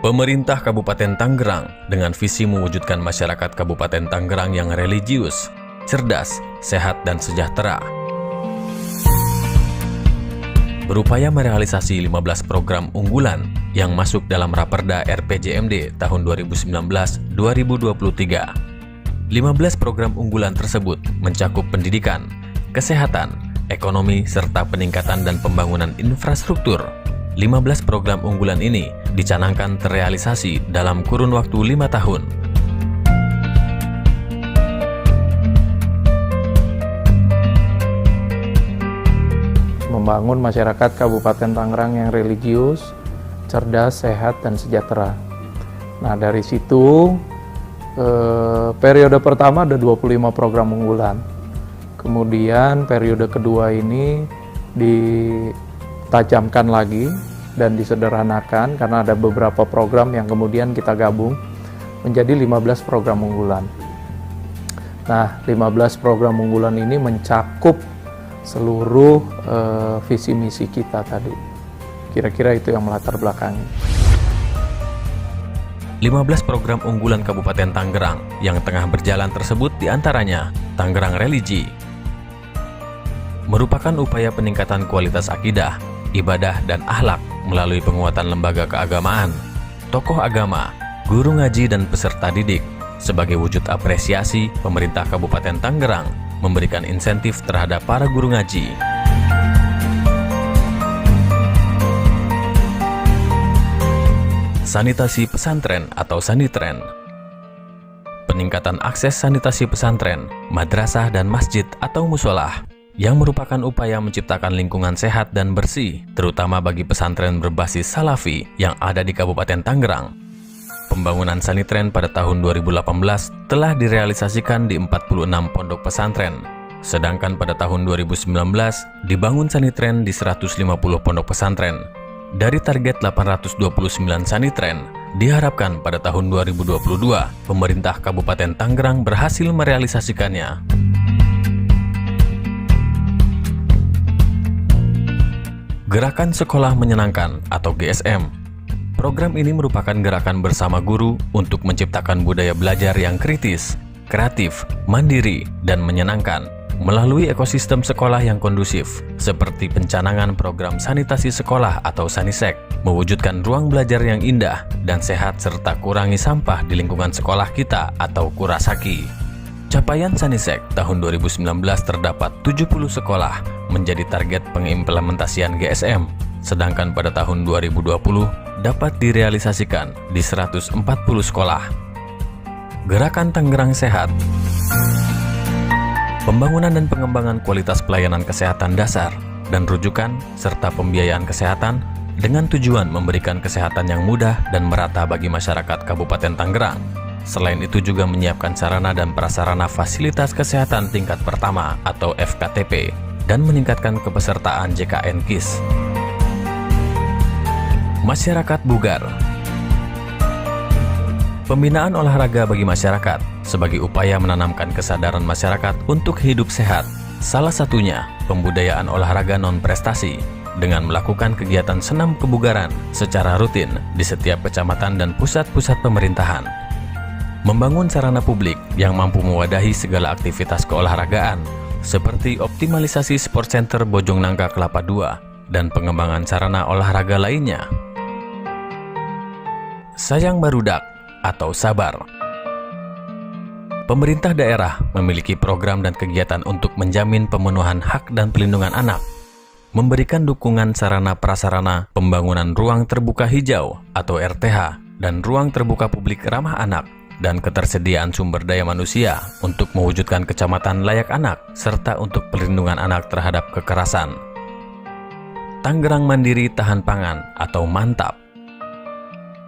Pemerintah Kabupaten Tangerang dengan visi mewujudkan masyarakat Kabupaten Tangerang yang religius, cerdas, sehat, dan sejahtera. Berupaya merealisasi 15 program unggulan yang masuk dalam Raperda RPJMD tahun 2019-2023. 15 program unggulan tersebut mencakup pendidikan, kesehatan, ekonomi, serta peningkatan dan pembangunan infrastruktur. 15 program unggulan ini dicanangkan terrealisasi dalam kurun waktu 5 tahun. Membangun masyarakat Kabupaten Tangerang yang religius, cerdas, sehat, dan sejahtera. Nah, dari situ periode pertama ada 25 program unggulan. Kemudian periode kedua ini ditajamkan lagi dan disederhanakan karena ada beberapa program yang kemudian kita gabung menjadi 15 program unggulan. Nah, 15 program unggulan ini mencakup seluruh visi misi kita tadi. Kira-kira itu yang melatar belakangi. 15 program unggulan Kabupaten Tangerang yang tengah berjalan tersebut diantaranya Tangerang Religi, merupakan upaya peningkatan kualitas akidah, ibadah, dan akhlak melalui penguatan lembaga keagamaan, tokoh agama, guru ngaji, dan peserta didik. Sebagai wujud apresiasi, pemerintah Kabupaten Tangerang memberikan insentif terhadap para guru ngaji. Sanitasi pesantren atau sanitren. Peningkatan akses sanitasi pesantren, madrasah, dan masjid atau musholah yang merupakan upaya menciptakan lingkungan sehat dan bersih, terutama bagi pesantren berbasis Salafi yang ada di Kabupaten Tangerang. Pembangunan sanitren pada tahun 2018 telah direalisasikan di 46 pondok pesantren, sedangkan pada tahun 2019 dibangun sanitren di 150 pondok pesantren. Dari target 829 sanitren, diharapkan pada tahun 2022 pemerintah Kabupaten Tangerang berhasil merealisasikannya. Gerakan Sekolah Menyenangkan atau GSM. Program ini merupakan gerakan bersama guru untuk menciptakan budaya belajar yang kritis, kreatif, mandiri, dan menyenangkan melalui ekosistem sekolah yang kondusif, seperti pencanangan program sanitasi sekolah atau Sanisek, mewujudkan ruang belajar yang indah dan sehat serta kurangi sampah di lingkungan sekolah kita atau Kurasaki. Capaian Sanisek tahun 2019 terdapat 70 sekolah menjadi target pengimplementasian GSM, sedangkan pada tahun 2020 dapat direalisasikan di 140 sekolah. Gerakan Tangerang Sehat. Pembangunan dan pengembangan kualitas pelayanan kesehatan dasar dan rujukan serta pembiayaan kesehatan dengan tujuan memberikan kesehatan yang mudah dan merata bagi masyarakat Kabupaten Tangerang. Selain itu juga menyiapkan sarana dan prasarana fasilitas kesehatan tingkat pertama atau FKTP dan meningkatkan kepesertaan JKN KIS. Masyarakat bugar. Pembinaan olahraga bagi masyarakat sebagai upaya menanamkan kesadaran masyarakat untuk hidup sehat. Salah satunya pembudayaan olahraga non-prestasi dengan melakukan kegiatan senam kebugaran secara rutin di setiap kecamatan dan pusat-pusat pemerintahan. Membangun sarana publik yang mampu mewadahi segala aktivitas keolahragaan seperti optimalisasi Sport Center Bojong Nangka Kelapa II dan pengembangan sarana olahraga lainnya. Sayang Barudak atau Sabar. Pemerintah daerah memiliki program dan kegiatan untuk menjamin pemenuhan hak dan pelindungan anak, memberikan dukungan sarana prasarana pembangunan ruang terbuka hijau atau RTH dan ruang terbuka publik ramah anak, dan ketersediaan sumber daya manusia untuk mewujudkan kecamatan layak anak serta untuk perlindungan anak terhadap kekerasan. Tangerang Mandiri Tahan Pangan atau MANTAP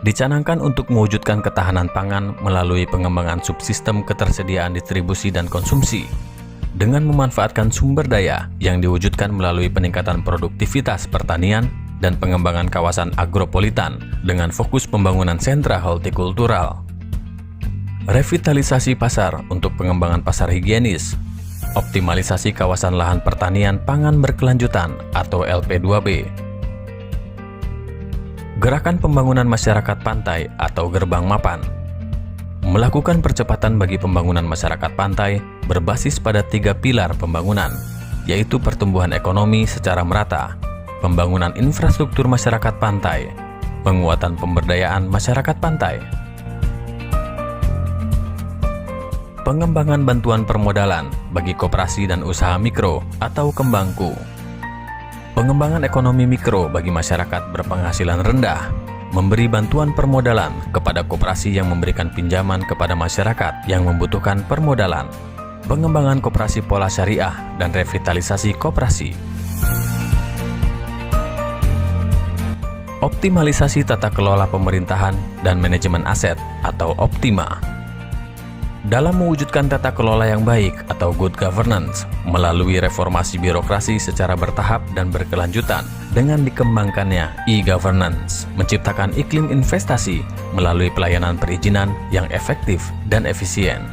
dicanangkan untuk mewujudkan ketahanan pangan melalui pengembangan subsistem ketersediaan distribusi dan konsumsi dengan memanfaatkan sumber daya yang diwujudkan melalui peningkatan produktivitas pertanian dan pengembangan kawasan agropolitan dengan fokus pembangunan sentra hortikultural. Revitalisasi pasar untuk pengembangan pasar higienis, optimalisasi kawasan lahan pertanian pangan berkelanjutan atau LP2B, Gerakan Pembangunan Masyarakat Pantai atau Gerbang Mapan melakukan percepatan bagi pembangunan masyarakat pantai berbasis pada 3 pilar pembangunan, yaitu pertumbuhan ekonomi secara merata, pembangunan infrastruktur masyarakat pantai, penguatan pemberdayaan masyarakat pantai, pengembangan bantuan permodalan bagi koperasi dan usaha mikro atau kembangku, pengembangan ekonomi mikro bagi masyarakat berpenghasilan rendah, memberi bantuan permodalan kepada koperasi yang memberikan pinjaman kepada masyarakat yang membutuhkan permodalan, pengembangan koperasi pola syariah dan revitalisasi koperasi, optimalisasi tata kelola pemerintahan dan manajemen aset atau Optima. Dalam mewujudkan tata kelola yang baik atau good governance melalui reformasi birokrasi secara bertahap dan berkelanjutan dengan dikembangkannya e-governance, menciptakan iklim investasi melalui pelayanan perizinan yang efektif dan efisien,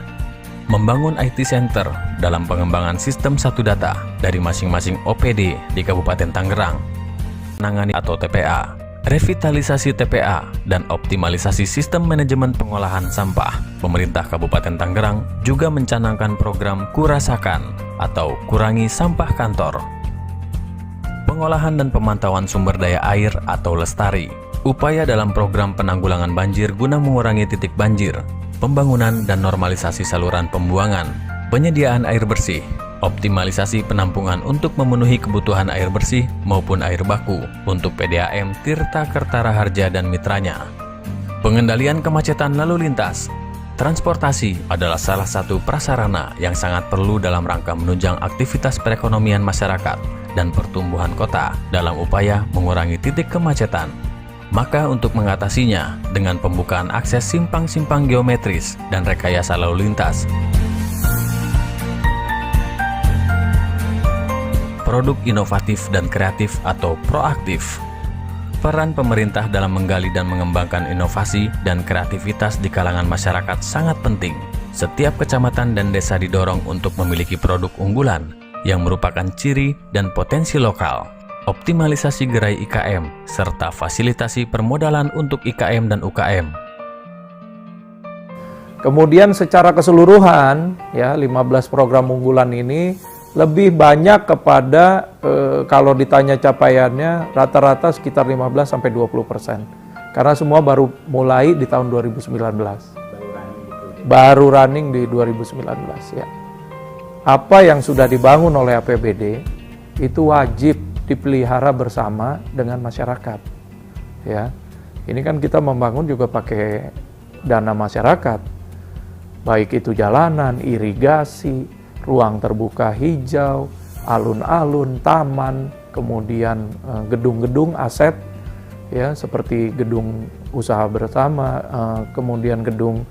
membangun IT Center dalam pengembangan sistem satu data dari masing-masing OPD di Kabupaten Tangerang, menangani atau TPA, revitalisasi TPA, dan optimalisasi sistem manajemen pengolahan sampah. Pemerintah Kabupaten Tangerang juga mencanangkan program Kurasakan atau Kurangi Sampah Kantor, pengolahan dan pemantauan sumber daya air atau Lestari, upaya dalam program penanggulangan banjir guna mengurangi titik banjir, pembangunan dan normalisasi saluran pembuangan, penyediaan air bersih, optimalisasi penampungan untuk memenuhi kebutuhan air bersih maupun air baku untuk PDAM Tirta Kertara Harja dan mitranya. Pengendalian kemacetan lalu lintas. Transportasi adalah salah satu prasarana yang sangat perlu dalam rangka menunjang aktivitas perekonomian masyarakat dan pertumbuhan kota dalam upaya mengurangi titik kemacetan. Maka untuk mengatasinya dengan pembukaan akses simpang-simpang geometris dan rekayasa lalu lintas, produk inovatif dan kreatif atau proaktif. Peran pemerintah dalam menggali dan mengembangkan inovasi dan kreativitas di kalangan masyarakat sangat penting. Setiap kecamatan dan desa didorong untuk memiliki produk unggulan yang merupakan ciri dan potensi lokal. Optimalisasi gerai IKM serta fasilitasi permodalan untuk IKM dan UKM. Kemudian secara keseluruhan ya 15 program unggulan ini lebih banyak kepada kalau ditanya capaiannya rata-rata sekitar 15-20%. Karena semua baru mulai di tahun 2019. Baru running di 2019 ya. Apa yang sudah dibangun oleh APBD itu wajib dipelihara bersama dengan masyarakat. Ya. Ini kan kita membangun juga pakai dana masyarakat. Baik itu jalanan, irigasi, ruang terbuka hijau, alun-alun, taman, kemudian gedung-gedung aset ya seperti gedung usaha bersama, kemudian gedung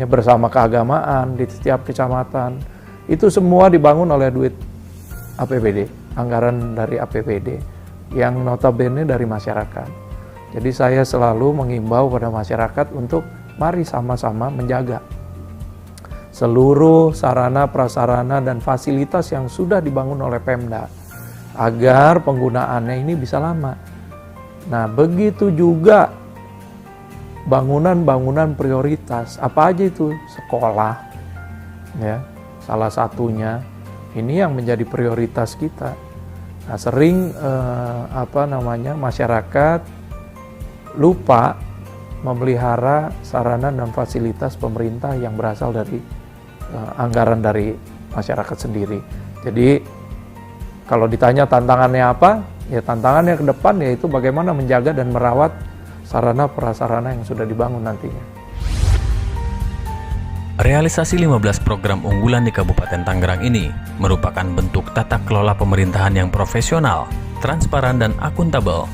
bersama keagamaan di setiap kecamatan. Itu semua dibangun oleh duit APBD, anggaran dari APBD yang notabene dari masyarakat. Jadi saya selalu mengimbau pada masyarakat untuk mari sama-sama menjaga seluruh sarana, prasarana, dan fasilitas yang sudah dibangun oleh Pemda agar penggunaannya ini bisa lama. Nah, begitu juga bangunan-bangunan prioritas. Apa aja itu? Sekolah, ya, salah satunya. Ini yang menjadi prioritas kita. Nah, sering masyarakat lupa memelihara sarana dan fasilitas pemerintah yang berasal dari anggaran dari masyarakat sendiri. Jadi kalau ditanya tantangannya apa, ya tantangannya ke depan yaitu bagaimana menjaga dan merawat sarana prasarana yang sudah dibangun nantinya. Realisasi 15 program unggulan di Kabupaten Tangerang ini merupakan bentuk tata kelola pemerintahan yang profesional, transparan dan akuntabel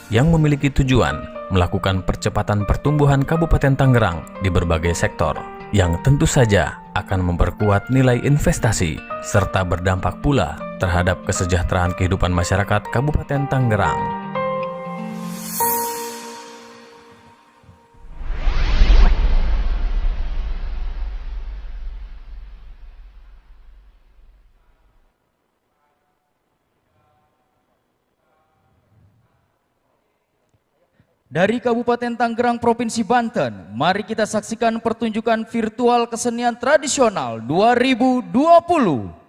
yang memiliki tujuan melakukan percepatan pertumbuhan Kabupaten Tangerang di berbagai sektor yang tentu saja akan memperkuat nilai investasi serta berdampak pula terhadap kesejahteraan kehidupan masyarakat Kabupaten Tangerang. Dari Kabupaten Tangerang, Provinsi Banten, mari kita saksikan pertunjukan virtual kesenian tradisional 2020.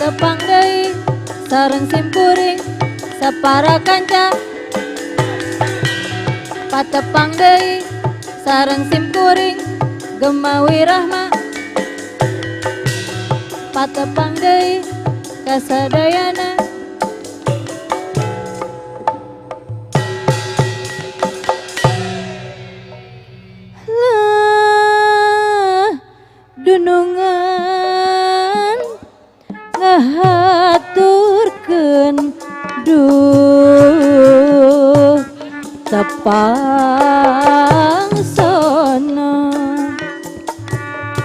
Tepang deui sareng simkuring sapara kanca. Patepang deui sareng simkuring gemawi rahma. Patepang deui kasadayana. Lah dunungan ngahaturkeun duh tepang sono.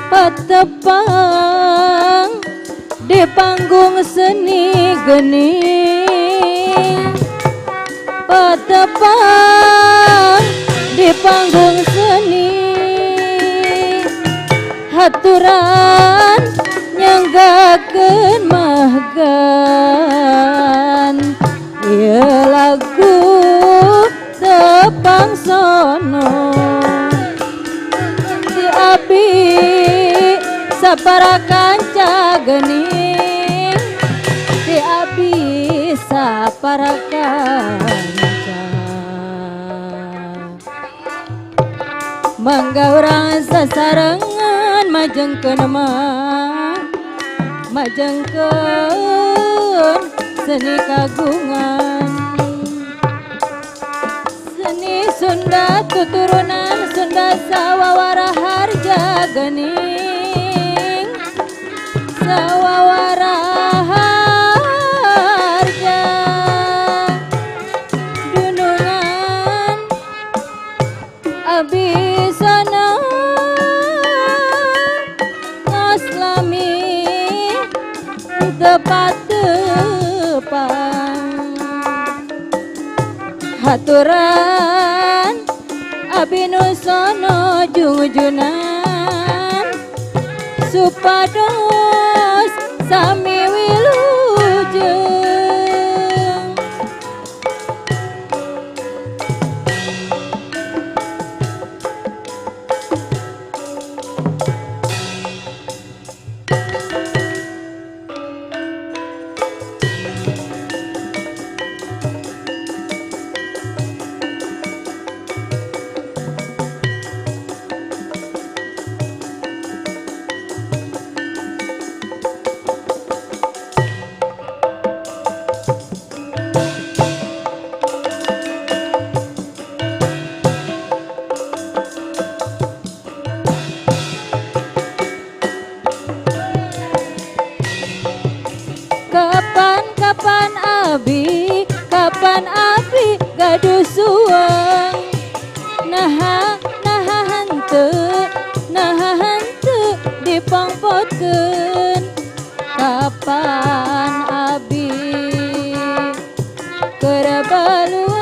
Patepang di panggung seni geuning. Patepang di panggung seni haturan nyanggakeun mahgan. Ieu lagu tepang sono di abi sapara kanca geuning. Di abi sapara kanca mangga urang sasarengan majengkeun mah majengkeun seni kagungan. Seni Sunda tuturunan Sunda sawawara harja geuning. Sawawara harja dunungan abi sana ngaslami tepat-tepang. Haturan abi nu sono jungujunan supados sami wilujeng. Kapan abi gaduh suang. Naha hanteu dipongpotkeun. Kapan abi keur balueung.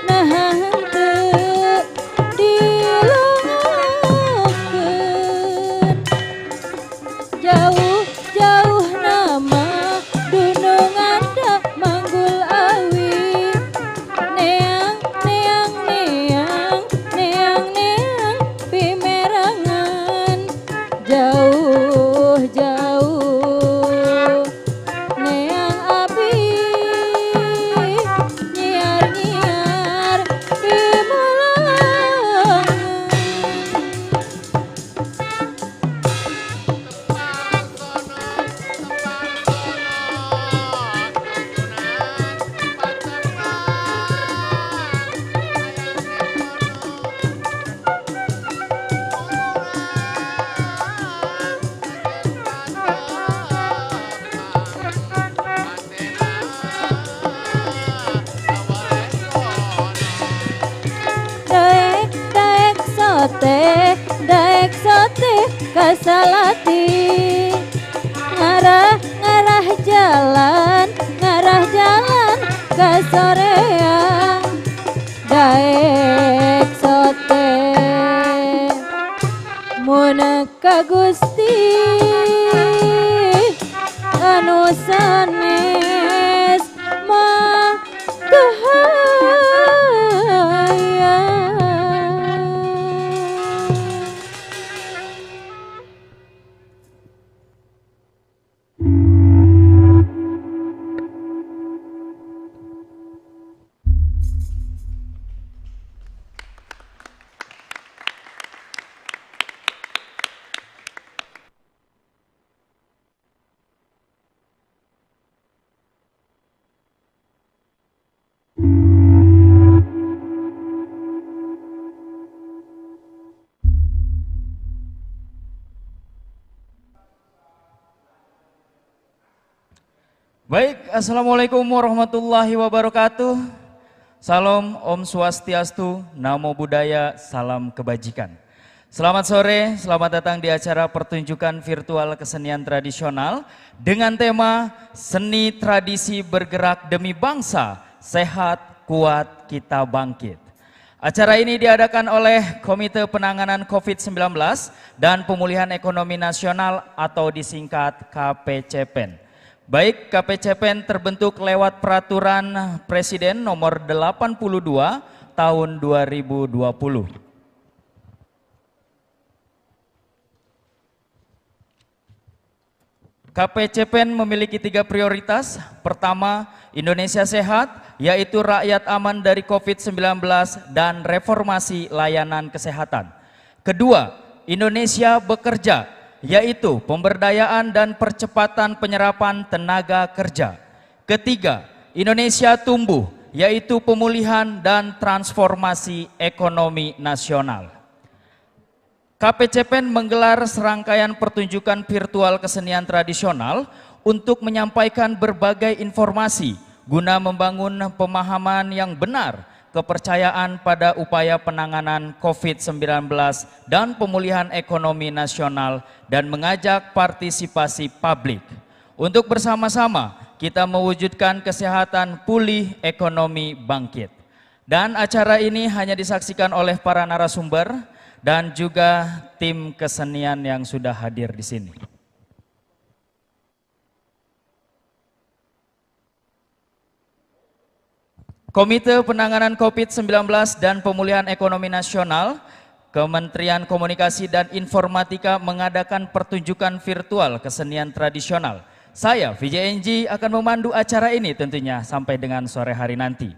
Naha hanteu dilongan sote daek sote kasalati ngarah jalan ke soreang daek sote mun ka Gusti anu sanes mah Baik, Assalamualaikum warahmatullahi wabarakatuh. Salam, Om Swastiastu, Namo Buddhaya, salam kebajikan. Selamat sore, selamat datang di acara pertunjukan virtual kesenian tradisional dengan tema Seni Tradisi Bergerak Demi Bangsa, Sehat, Kuat, Kita Bangkit. Acara ini diadakan oleh Komite Penanganan COVID-19 dan Pemulihan Ekonomi Nasional atau disingkat KPCPEN. Baik, KPCPEN terbentuk lewat Peraturan Presiden nomor 82 tahun 2020. KPCPEN memiliki 3 prioritas. Pertama, Indonesia sehat, yaitu rakyat aman dari COVID-19 dan reformasi layanan kesehatan. Kedua, Indonesia bekerja, yaitu pemberdayaan dan percepatan penyerapan tenaga kerja. Ketiga, Indonesia tumbuh, yaitu pemulihan dan transformasi ekonomi nasional. KPCPEN menggelar serangkaian pertunjukan virtual kesenian tradisional untuk menyampaikan berbagai informasi guna membangun pemahaman yang benar, kepercayaan pada upaya penanganan COVID-19 dan pemulihan ekonomi nasional dan mengajak partisipasi publik. Untuk bersama-sama kita mewujudkan kesehatan pulih, ekonomi bangkit. Dan acara ini hanya disaksikan oleh para narasumber dan juga tim kesenian yang sudah hadir di sini. Komite Penanganan COVID-19 dan Pemulihan Ekonomi Nasional, Kementerian Komunikasi dan Informatika mengadakan pertunjukan virtual kesenian tradisional. Saya, VJNG, akan memandu acara ini tentunya sampai dengan sore hari nanti.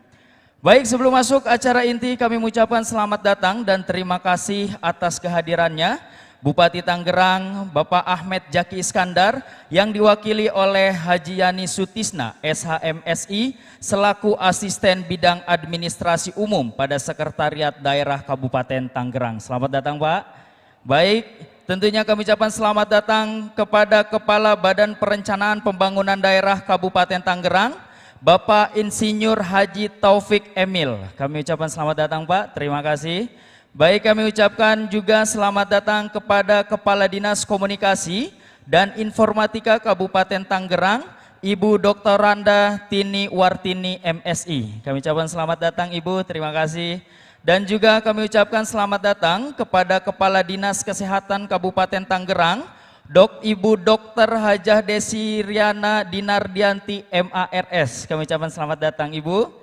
Baik, sebelum masuk acara inti, kami mengucapkan selamat datang dan terima kasih atas kehadirannya Bupati Tangerang, Bapak Ahmed Jaki Iskandar, yang diwakili oleh Haji Yani Sutisna, SHMSI, selaku Asisten Bidang Administrasi Umum pada Sekretariat Daerah Kabupaten Tangerang. Selamat datang, Pak. Baik, tentunya kami ucapkan selamat datang kepada Kepala Badan Perencanaan Pembangunan Daerah Kabupaten Tangerang, Bapak Insinyur Haji Taufik Emil. Kami ucapkan selamat datang, Pak. Terima kasih. Baik, kami ucapkan juga selamat datang kepada Kepala Dinas Komunikasi dan Informatika Kabupaten Tangerang, Ibu Dr. Randa Tini Wartini MSI. Kami ucapkan selamat datang, Ibu, terima kasih. Dan juga kami ucapkan selamat datang kepada Kepala Dinas Kesehatan Kabupaten Tangerang, Ibu Dr. Hajah Desi Riana Dinardianti MARS. Kami ucapkan selamat datang, Ibu.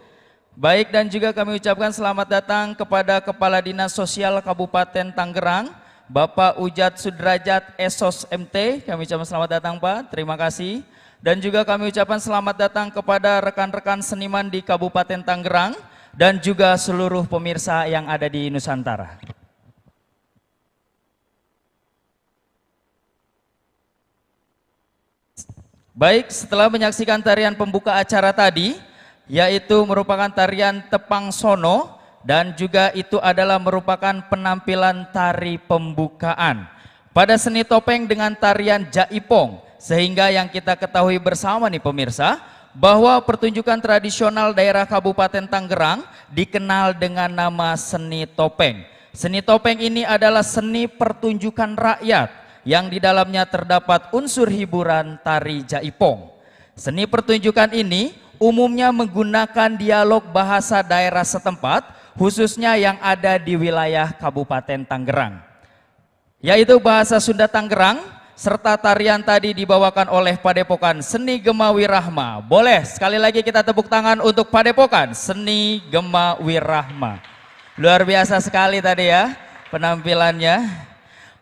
Baik, dan juga kami ucapkan selamat datang kepada Kepala Dinas Sosial Kabupaten Tangerang, Bapak Ujat Sudrajat Esos MT. Kami ucapkan selamat datang, Pak. Terima kasih. Dan juga kami ucapkan selamat datang kepada rekan-rekan seniman di Kabupaten Tangerang dan juga seluruh pemirsa yang ada di Nusantara. Baik, setelah menyaksikan tarian pembuka acara tadi, yaitu merupakan tarian Tepang Sono, dan juga itu adalah merupakan penampilan tari pembukaan pada seni topeng dengan tarian Jaipong, sehingga yang kita ketahui bersama nih pemirsa, bahwa pertunjukan tradisional daerah Kabupaten Tangerang dikenal dengan nama seni topeng. Seni topeng ini adalah seni pertunjukan rakyat yang di dalamnya terdapat unsur hiburan tari jaipong. Seni pertunjukan ini umumnya menggunakan dialog bahasa daerah setempat, khususnya yang ada di wilayah Kabupaten Tangerang, yaitu bahasa Sunda Tangerang, serta tarian tadi dibawakan oleh Padepokan Seni Gema Wirahma. Boleh sekali lagi kita tepuk tangan untuk Padepokan Seni Gema Wirahma. Luar biasa sekali tadi ya penampilannya.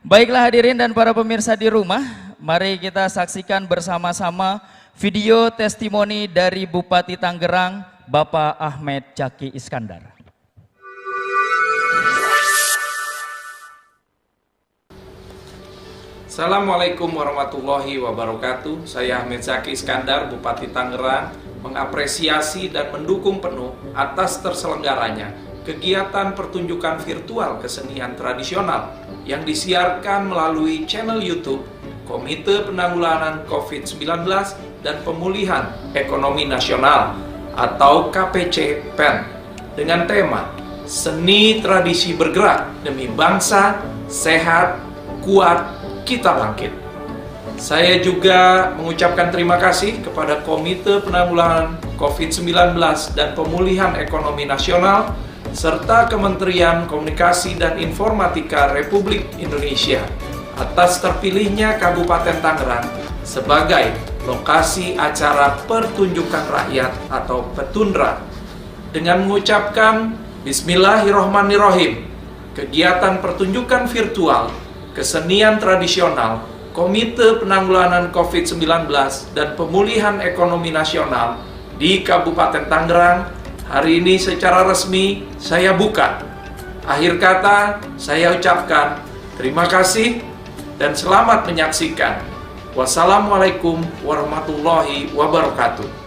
Baiklah hadirin dan para pemirsa di rumah, mari kita saksikan bersama-sama video testimoni dari Bupati Tangerang, Bapak Ahmed Jaki Iskandar. Assalamualaikum warahmatullahi wabarakatuh. Saya Ahmed Jaki Iskandar, Bupati Tangerang, mengapresiasi dan mendukung penuh atas terselenggaranya kegiatan pertunjukan virtual kesenian tradisional yang disiarkan melalui channel YouTube Komite Penanggulangan COVID-19 dan Pemulihan Ekonomi Nasional atau KPC PEN dengan tema Seni Tradisi Bergerak Demi Bangsa, Sehat, Kuat, Kita Bangkit. Saya juga mengucapkan terima kasih kepada Komite Penanggulangan COVID-19 dan Pemulihan Ekonomi Nasional serta Kementerian Komunikasi dan Informatika Republik Indonesia atas terpilihnya Kabupaten Tangerang sebagai lokasi acara pertunjukan rakyat atau Petundra. Dengan mengucapkan Bismillahirrohmanirrohim, kegiatan pertunjukan virtual kesenian tradisional Komite Penanggulangan COVID-19 dan Pemulihan Ekonomi Nasional di Kabupaten Tangerang hari ini secara resmi saya buka. Akhir kata saya ucapkan terima kasih dan selamat menyaksikan. Wassalamualaikum warahmatullahi wabarakatuh.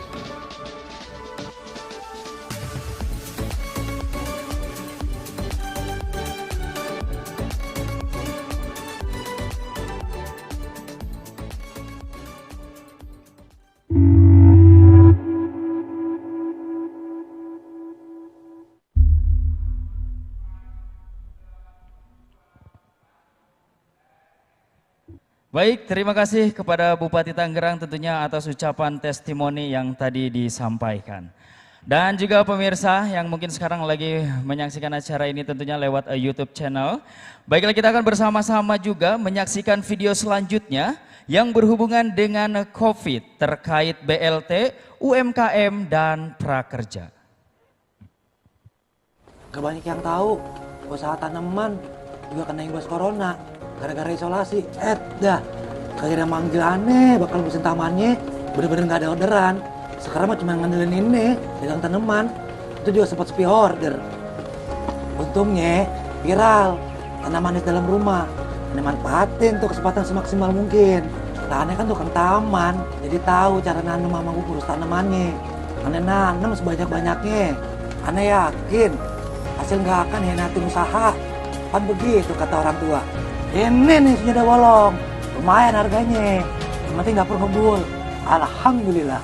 Baik, terima kasih kepada Bupati Tangerang tentunya atas ucapan testimoni yang tadi disampaikan. Dan juga pemirsa yang mungkin sekarang lagi menyaksikan acara ini tentunya lewat YouTube channel. Baiklah, kita akan bersama-sama juga menyaksikan video selanjutnya yang berhubungan dengan COVID terkait BLT, UMKM, dan prakerja. Gak banyak yang tahu, usaha tanaman juga kena imbas corona. Gara-gara isolasi, dah kagak ada manggil aneh, bakal mesin tamannya bener-bener gak ada orderan. Sekarang mah cuma ngandelin ini, dagang tanaman, itu juga sempat sepi order. Untungnya viral, tanaman di dalam rumah, ini manfaatin tuh kesempatan semaksimal mungkin. Nah, aneh kan tukang taman, jadi tahu cara nanam sama urus tanamannya. Aneh nanam sebanyak-banyaknya, aneh yakin hasil gak akan hianatin usaha. Kan begitu kata orang tua. Ini nih sudah bolong, lumayan harganya, yang penting gak perlu ngebul. Alhamdulillah.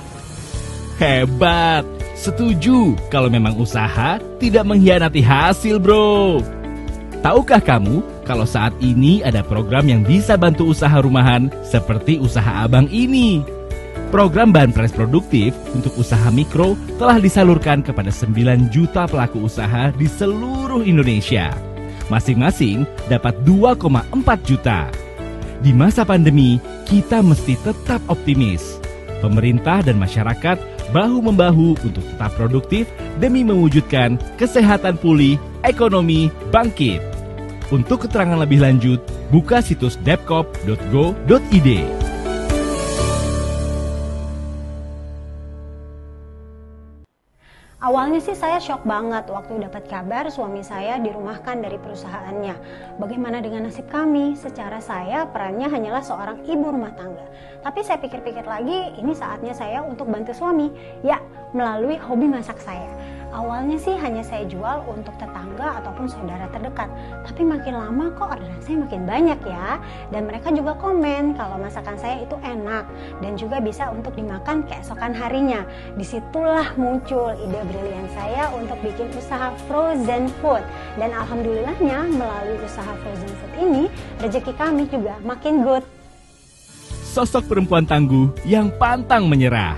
Hebat, setuju kalau memang usaha tidak mengkhianati hasil bro. Tahukah kamu kalau saat ini ada program yang bisa bantu usaha rumahan seperti usaha abang ini? Program Banpres Produktif untuk usaha mikro telah disalurkan kepada 9 juta pelaku usaha di seluruh Indonesia. Masing-masing dapat 2,4 juta. Di masa pandemi, kita mesti tetap optimis. Pemerintah dan masyarakat bahu-membahu untuk tetap produktif demi mewujudkan kesehatan pulih, ekonomi bangkit. Untuk keterangan lebih lanjut, buka situs depkop.go.id. Awalnya sih saya shock banget waktu dapat kabar suami saya dirumahkan dari perusahaannya. Bagaimana dengan nasib kami? Secara saya perannya hanyalah seorang ibu rumah tangga. Tapi saya pikir-pikir lagi, ini saatnya saya untuk bantu suami. Ya, melalui hobi masak saya. Awalnya sih hanya saya jual untuk tetangga ataupun saudara terdekat, tapi makin lama kok orderan saya makin banyak ya. Dan mereka juga komen kalau masakan saya itu enak dan juga bisa untuk dimakan keesokan harinya. Disitulah muncul ide brilian saya untuk bikin usaha frozen food. Dan alhamdulillahnya melalui usaha frozen food ini, rezeki kami juga makin good. Sosok perempuan tangguh yang pantang menyerah,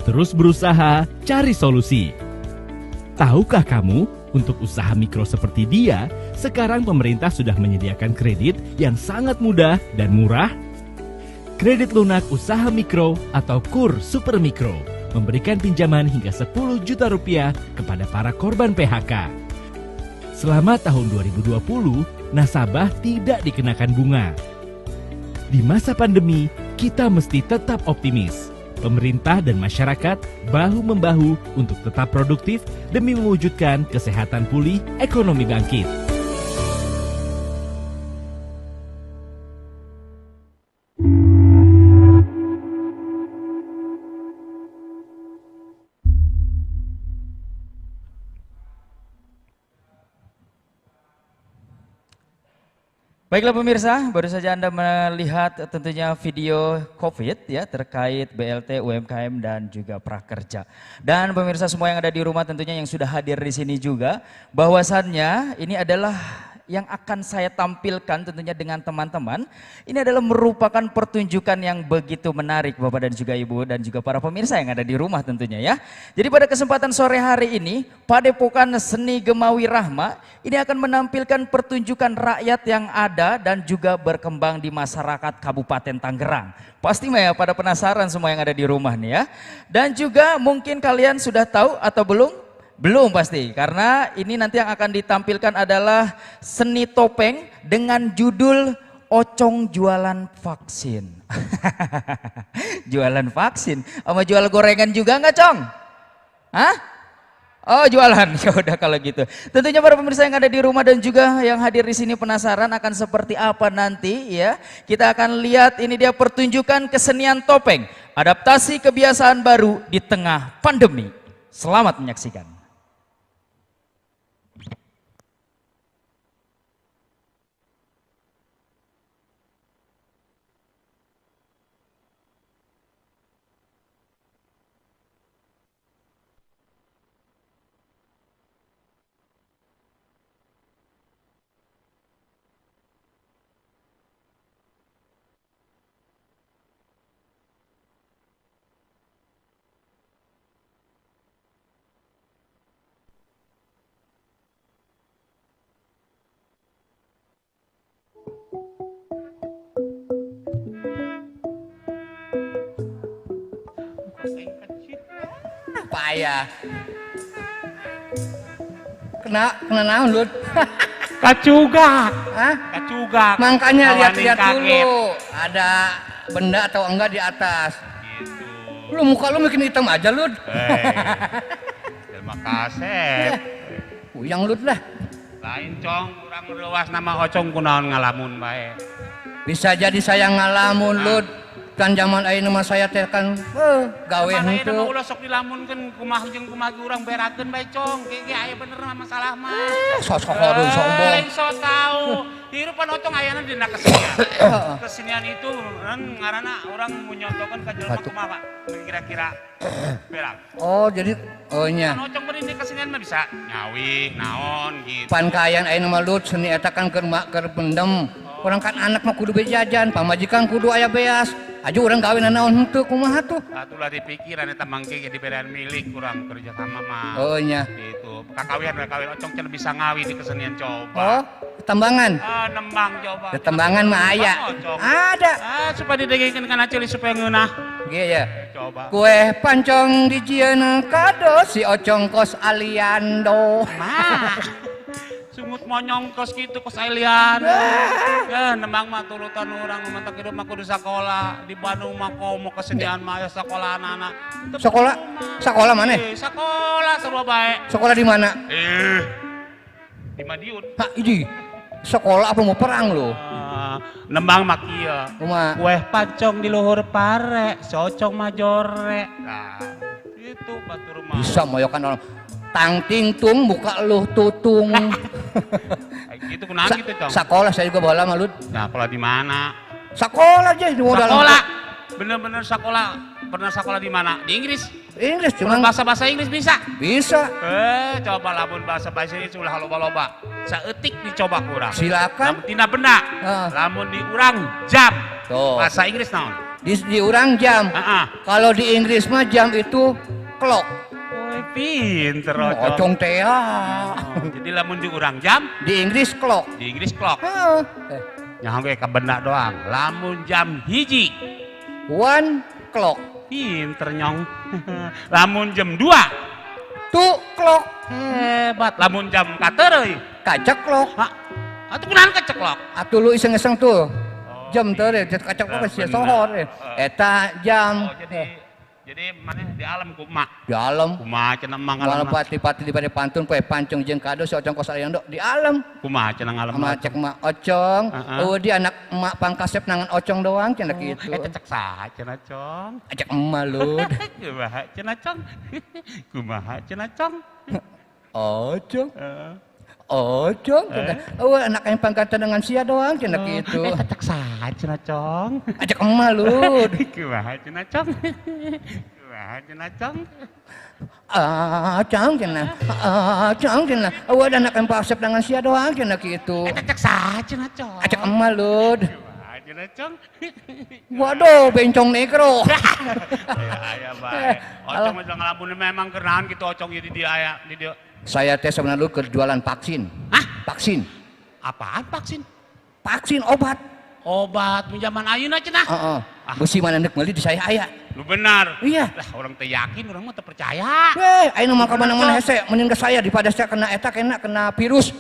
terus berusaha cari solusi. Tahukah kamu, untuk usaha mikro seperti dia, sekarang pemerintah sudah menyediakan kredit yang sangat mudah dan murah? Kredit lunak usaha mikro atau KUR Super Mikro memberikan pinjaman hingga 10 juta rupiah kepada para korban PHK. Selama tahun 2020, nasabah tidak dikenakan bunga. Di masa pandemi, kita mesti tetap optimis. Pemerintah dan masyarakat bahu-membahu untuk tetap produktif demi mewujudkan kesehatan pulih, ekonomi bangkit. Baiklah pemirsa, baru saja Anda melihat tentunya video COVID ya terkait BLT, UMKM dan juga prakerja. Dan pemirsa semua yang ada di rumah tentunya yang sudah hadir di sini juga, bahwasannya ini adalah yang akan saya tampilkan tentunya dengan teman-teman. Ini adalah merupakan pertunjukan yang begitu menarik Bapak dan juga Ibu dan juga para pemirsa yang ada di rumah tentunya ya. Jadi pada kesempatan sore hari ini, Padepokan Seni Gemawi Rahma ini akan menampilkan pertunjukan rakyat yang ada dan juga berkembang di masyarakat Kabupaten Tangerang. Pasti ya pada penasaran semua yang ada di rumah nih ya. Dan juga mungkin kalian sudah tahu atau belum? Belum pasti, karena ini nanti yang akan ditampilkan adalah seni topeng dengan judul Ocong Jualan Vaksin. Jualan vaksin, sama jual gorengan juga nggak Cong? Hah? Oh jualan, ya udah kalau gitu. Tentunya para pemirsa yang ada di rumah dan juga yang hadir di sini penasaran akan seperti apa nanti ya. Kita akan lihat ini dia pertunjukan kesenian topeng, adaptasi kebiasaan baru di tengah pandemi. Selamat menyaksikan. Payah. Kena naon, Lut? Kacugak. Hah? Kacugak. Makanya Kawanin lihat-lihat kaget. dulu. Ada benda atau enggak di atas. Gitu. Lu muka lu makin hitam aja, Lut. Terima kasih. Uyang Lut lah. Lain cong, kurang meluas nama Ocong kunaon ngalamun bae. Bisa jadi saya ngalamun, Lut. Kan zaman ayeuna mah saya teh kan gawe henteu. henteu. Ulah sok dilamunkeun kumaha jeung kumaha urang berakeun bae cong. Ge aya bener mah masalah mah. Sosok hareun sombong. Lain sok tahu. Hirupan Ocong ayana dina kesenian. Kesenian itu ngaranna urang menyontokeun ka jelema kumaha kira-kira berak. Oh, jadi nya. Kan Ocong beureun di kesenian mah bisa nyawi, naon gitu. Pan kaayaan ayeuna mah Lut seni eta kan keur pendem. Orang kan anak mah kudu bejajan, pamajikan kudu aya beas. Aja orang kawin naon henteu kumaha tuh? Atulah dipikiran eta mangke diberian milik kurang kerja sama mah. Oh nya. Gitu. Kakawian Ocong cenah bisa ngawi di kesenian coba. Oh, tembangan. Nembang coba. Di tembangan mah aya. Ada. Supaya didegengkeun kana ceuli supaya ngeunah. Ge ya. Coba. Kue pancong dijieun kado si Ocong kos Aliando. Sungut monyong kos gitu kos Ailian. Ya nembang mah turutan urang mantak hidup mah kudu sakola. Di Bandung mah komo kesenian mah ya sakola anak-anak. Sekolah? Sekolah mana? Sekolah sarua bae. Sekolah di mana? Di Madiun. Ha, idi. Sekolah apa mau perang lo? Nembang mah kieu. Kumaha? Kue pancong di luhur pare, si Ocong mah jore. Nah, itu batur mah. Bisa moyokan orang. Tang ting tung muka lu tutung. Gitu kenapa gitu, Cong? Sekolah saya juga bola malut. Nah, sekolah di mana? Sekolah aja di modal. Sekolah. Bener-bener sekolah. Pernah sekolah di mana? Di Inggris. Inggris cuma bahasa Inggris bisa? Bisa. Coba lamun bahasa Inggris ulah loba-loba. Saeutik dicoba kurang. Silakan. Lamun tina benda. Lamun diurang jam. Tuh. Bahasa Inggris naon? Diurang jam. Kalau di Inggris mah jam itu clock. Pinter Ocong teh. Jadi lamun diurang jam di Inggris clock. Di Inggris clock. Nyaho ge ka benda doang. Lamun jam hiji 1 clock. Pinter nyong. Lamun jam 2 2 clock. Hebat. Lamun jam katereuy kacek clock. Atuh kunaon kacek clock? Atuh lu iseng-iseng tuh. Jam teh kacek clock sia sohor. Eta jam. Jadi mana di alam kumaha? Di alam. Kumaha cenah mangalam pati-pati di bade pantun poe pancung jeung kado si Ocong kos ayang di alam. Kumaha cenah ngalam? Sama cek mak Ocong. Di anak emak pangkasep nangan Ocong doang cenah kitu. Eta cek saha cenah Cong? Ajak emak lu. Kumaha cenah Cong? Kumaha cenah Cong? Ocong. Ocong cenah. Anak yang pangkatan dengan sia doang cenah kitu. Eta cek saha cenah Cong? Ajak emak lu. Kumaha cenah Cong? Kumaha cenah Cong? Cong cenah. Cong cenah. Ada anak yang pangkasep dengan sia doang cenah kitu. Eta cek saha cenah Cong? Ajak emak lu. Kumaha cenah Cong? Waduh, bencong negro. Aya bae. Ocong mah ngalamun memang kenaon kitu Ocong jadi dia aya di dia. Saya teh sebenarnya dulu jualan vaksin. Hah? Vaksin. Apaan vaksin? Vaksin obat. Obat pinjaman ayeuna cenah. Besi mana neuk meuli di saya aya. Lu benar. Iya. Lah orang teh yakin, orang mah teu percaya. Ayeuna mah ka mana-mana hese mending ke saya daripada saya kena eta kena virus.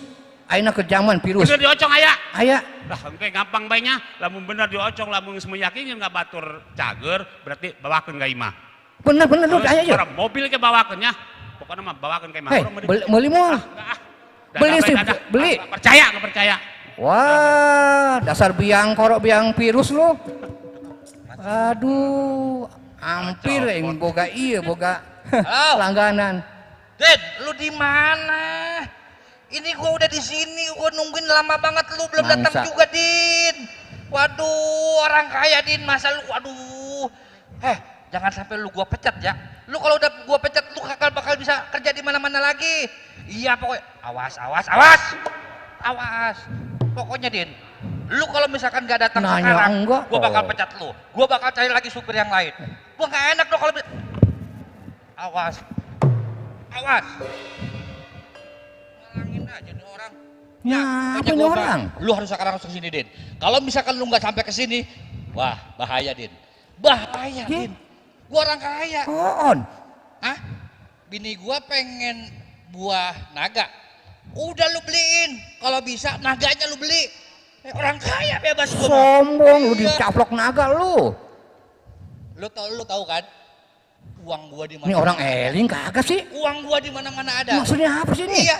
Ayeuna ke zaman virus. Bener di Ocong aya? Aya. Lah engke gampang bae nya. Lamun bener di Ocong lamun geus meyakin enggak batur cager berarti bawakeun ka imah. Bener lu aya ya. Mobil ke bawakeun nya. Pokoknya mah bawakeun ka imah. Beli moal. Beli sih, beli. Percaya enggak percaya? Wah, dasar biang korok biang virus lu. Aduh, hampir yang boga boga langganan. Din, lu di mana? Ini gua udah di sini, gua nungguin lama banget lu belum datang juga, Din. Waduh, orang kaya Din, masa lu waduh. Jangan sampai lu gua pecat ya. Lu kalau udah gua pecat lu bakal bisa kerja di mana-mana lagi. Iya pokoknya awas. Pokoknya Din, lu kalau misalkan gak datang sekarang, gua bakal pecat lu. Gua bakal cari lagi supir yang lain. Gua gak enak dong kalau awas. Ngulangin aja nih orang. Apa nih orang? Lu harus sekarang ke sini, Din. Kalau misalkan lu nggak sampai ke sini, wah bahaya, Din. Bahaya, Din. Gua orang kaya. Bini gua pengen buah naga. Udah lu beliin. Kalau bisa naganya lu beli. Orang kaya bebas gua. Sombong lu dicaplok naga lu. Lu tahu kan? Uang gua di mana? Ini orang eling kagak sih? Uang gua di mana-mana ada. Maksudnya apa sih ini? Iya.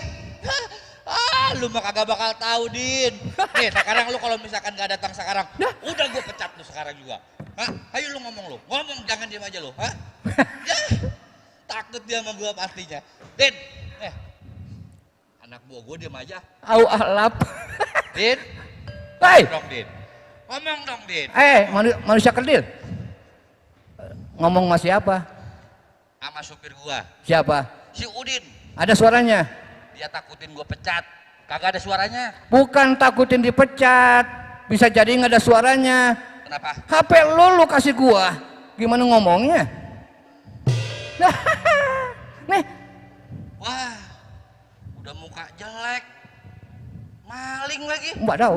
Lu mah kagak bakal tahu, Din. Nih, sekarang lu kalau misalkan gak datang sekarang, udah gua pecat lu sekarang juga. Ayo lu ngomong jangan diam aja lu. Ya, takut dia sama gua pastinya. Din, anak buah gua diam aja. Au alap. Din, hei. Ngomong dong, Din. Manusia kerdil. Ngomong sama siapa? Sama supir gua. Siapa? Si Udin. Ada suaranya? Dia takutin gua pecat. Kagak ada suaranya. Bukan takutin dipecat. Bisa jadi nggak ada suaranya. Kenapa? HP lu kasih gua. Gimana ngomongnya? Nih. Wah. Udah muka jelek. Maling lagi. Mbak tahu.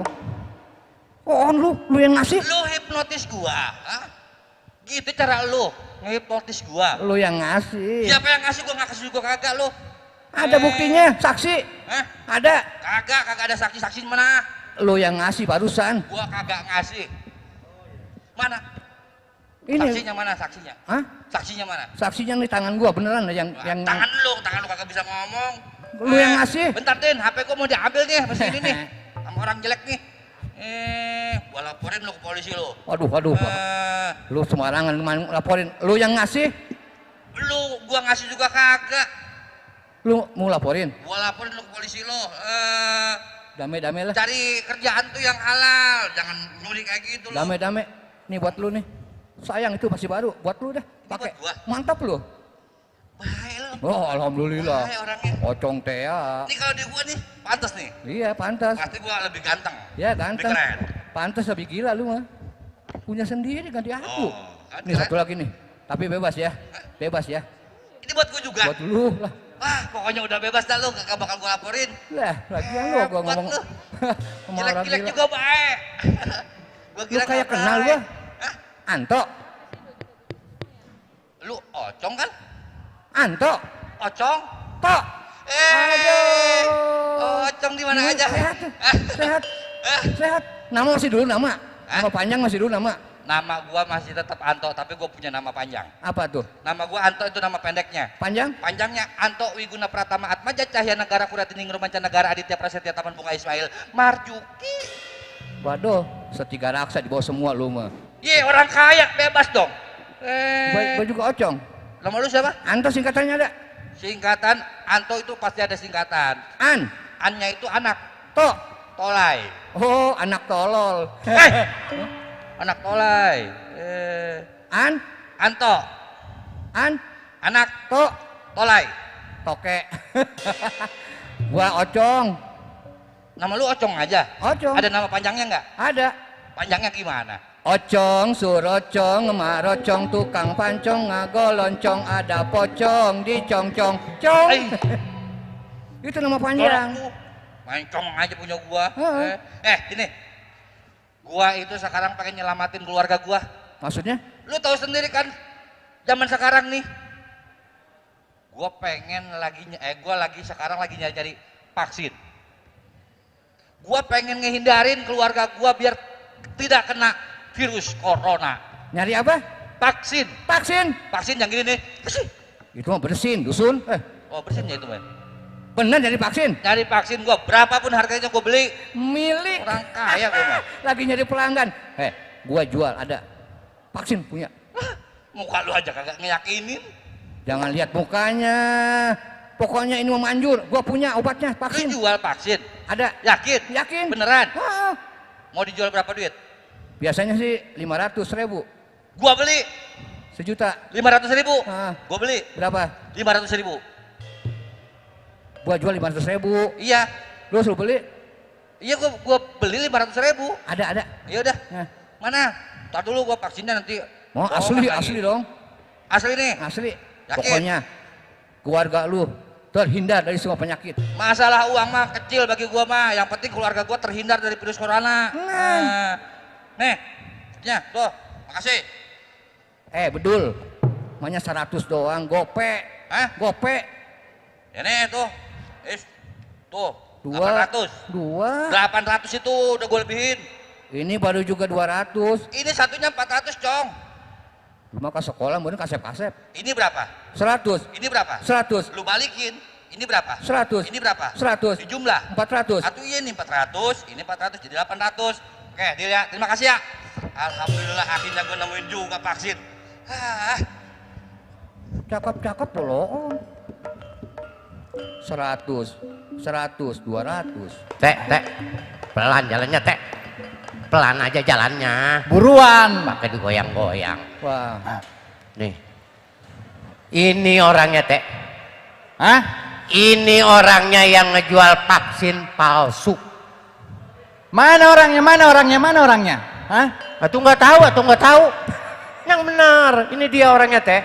Lu yang ngasih? Lu hipnotis gua. Gitu cara lu ngehipnotis gua. Lu yang ngasih. Siapa yang ngasih? Gua nggak kasih juga kagak lu. Ada buktinya, saksi. Ada. Kagak ada saksi mana? Lu yang ngasih barusan. Gua kagak ngasih. Mana? Ini. Saksinya mana saksinya? Hah? Saksinya mana? Saksinya di tangan gua beneran yang tangan lu kagak bisa ngomong. Lu yang ngasih. Bentar, Din, HP gua mau diambil nih, mesin ini nih. Sama orang jelek nih. Gua laporin lu ke polisi lu. Waduh. Lu sembarangan laporin. Lu yang ngasih? Gua ngasih juga kagak. Lu mau laporin? Gua laporin lu ke polisi lo. Dame-dame lah. Cari kerjaan tuh yang halal, jangan nyuri kayak gitu lo. Dame-dame. Nih buat lu nih. Sayang itu masih baru, buat lu dah. Pakai. Mantap lu. Baik lo. Oh, alhamdulillah. Baik orangnya. Ocong Tea. Ini kalau di gua nih, pantas nih. Iya, pantas. Pasti gua lebih ganteng. Ya, ganteng. Lebih keren. Pantas lebih gila lu mah. Punya sendiri ganti aku. Kan Nih satu lagi nih. Tapi bebas ya. Bebas ya. Ini buat gua juga. Buat lu lah. Wah, pokoknya udah bebas dah lu, gak bakal gua laporin. Lah, lagian lu gua ngomong. Sama orang Gilek-gilek gila. juga baik. Gua Lu kira kayak nggak kenal baik. gua. Anto. Lu Ocong kan? Anto. Ocong? Tok. Ocong di mana aja? Sehat. Sehat. Sehat. Nama masih dulu nama. Nama panjang masih dulu nama. Nama gua masih tetap Anto, tapi gua punya nama panjang. Apa tuh? Nama gua Anto itu nama pendeknya. Panjang? Panjangnya Anto Wiguna Pratama Atmaja Cahya Negara Kuratining Mancanegara Aditya Prasetya Taman Bunga Ismail Marjuki. Waduh, setiga raksa di bawah semua lu mah. Ye, orang kaya bebas dong. Gua juga Ocong. Nama lu siapa? Anto singkatannya ada. Singkatan Anto itu pasti ada singkatan. An. Annya itu anak. To. Tolai. Oh, anak tolol. Anak tolai. An. Anto. An. Anak. To. Tolai. Toke. Gua Ocong. Nama lu Ocong aja? Ocong. Ada nama panjangnya nggak? Ada. Panjangnya gimana? Ocong, surocong, marocong, tukang pancong, ngagoloncong, ada pocong, dicong-cong, cong. Itu nama panjang. Mancong aja punya gua. Ini. Gua itu sekarang pengen nyelamatin keluarga gua. Maksudnya? Lu tahu sendiri kan zaman sekarang nih. Gua lagi sekarang lagi nyari vaksin. Gua pengen ngehindarin keluarga gua biar tidak kena virus corona. Nyari apa? Vaksin. Vaksin? Vaksin yang gini nih. Itu mah bersin, dusun. Oh, bersin ya itu, men. Bener nyari vaksin? Nyari vaksin gua, berapapun harganya gua beli. Milik. Orang kaya gua mah. Lagi nyari pelanggan. Gua jual ada. Vaksin punya. Muka lu aja kagak ngeyakinin. Jangan lihat mukanya. Pokoknya ini mau manjur. Gua punya obatnya, vaksin. Lu jual vaksin? Ada. Yakin? Yakin. Beneran? Mau dijual berapa duit? Biasanya sih 500.000. Gua beli 1 juta. 500.000. Gua beli berapa? 500.000. Gua jual 500.000. Iya. Lu suruh beli? Iya, gua beli 500.000. Ada. Ya udah. Mana? Tar dulu gua vaksinnya nanti. Oh, asli dong. Asli nih. Asli. Yakin? Pokoknya keluarga lu terhindar dari semua penyakit. Masalah uang mah kecil bagi gua mah. Yang penting keluarga gua terhindar dari virus corona. Nih. Ya, tuh. Makasih. Bedul. Makanya 100 doang, gope. Gope. Ini tuh. Tuh. 800. 800 itu udah gua lebihin. Ini baru juga 200. Ini satunya 400, Cong. Cuma ke sekolah mungkin kasep-kasep. Ini berapa? 100. Ini berapa? 100. Lu balikin. Ini berapa? 100. Ini berapa? 100. Dijumlah. 400. Satu ini 400, ini 400 jadi 800. Oke, deal ya. Terima kasih ya. Alhamdulillah akhirnya gue nemuin juga vaksin. Cakep-cakep loh. 100, 200. Teh, pelan jalannya teh. Pelan aja jalannya. Buruan. Pakai digoyang-goyang. Wah. Nih. Ini orangnya teh. Hah? Ini orangnya yang ngejual vaksin palsu. Mana orangnya? Hah? Atuh nggak tahu. Yang benar, ini dia orangnya teh.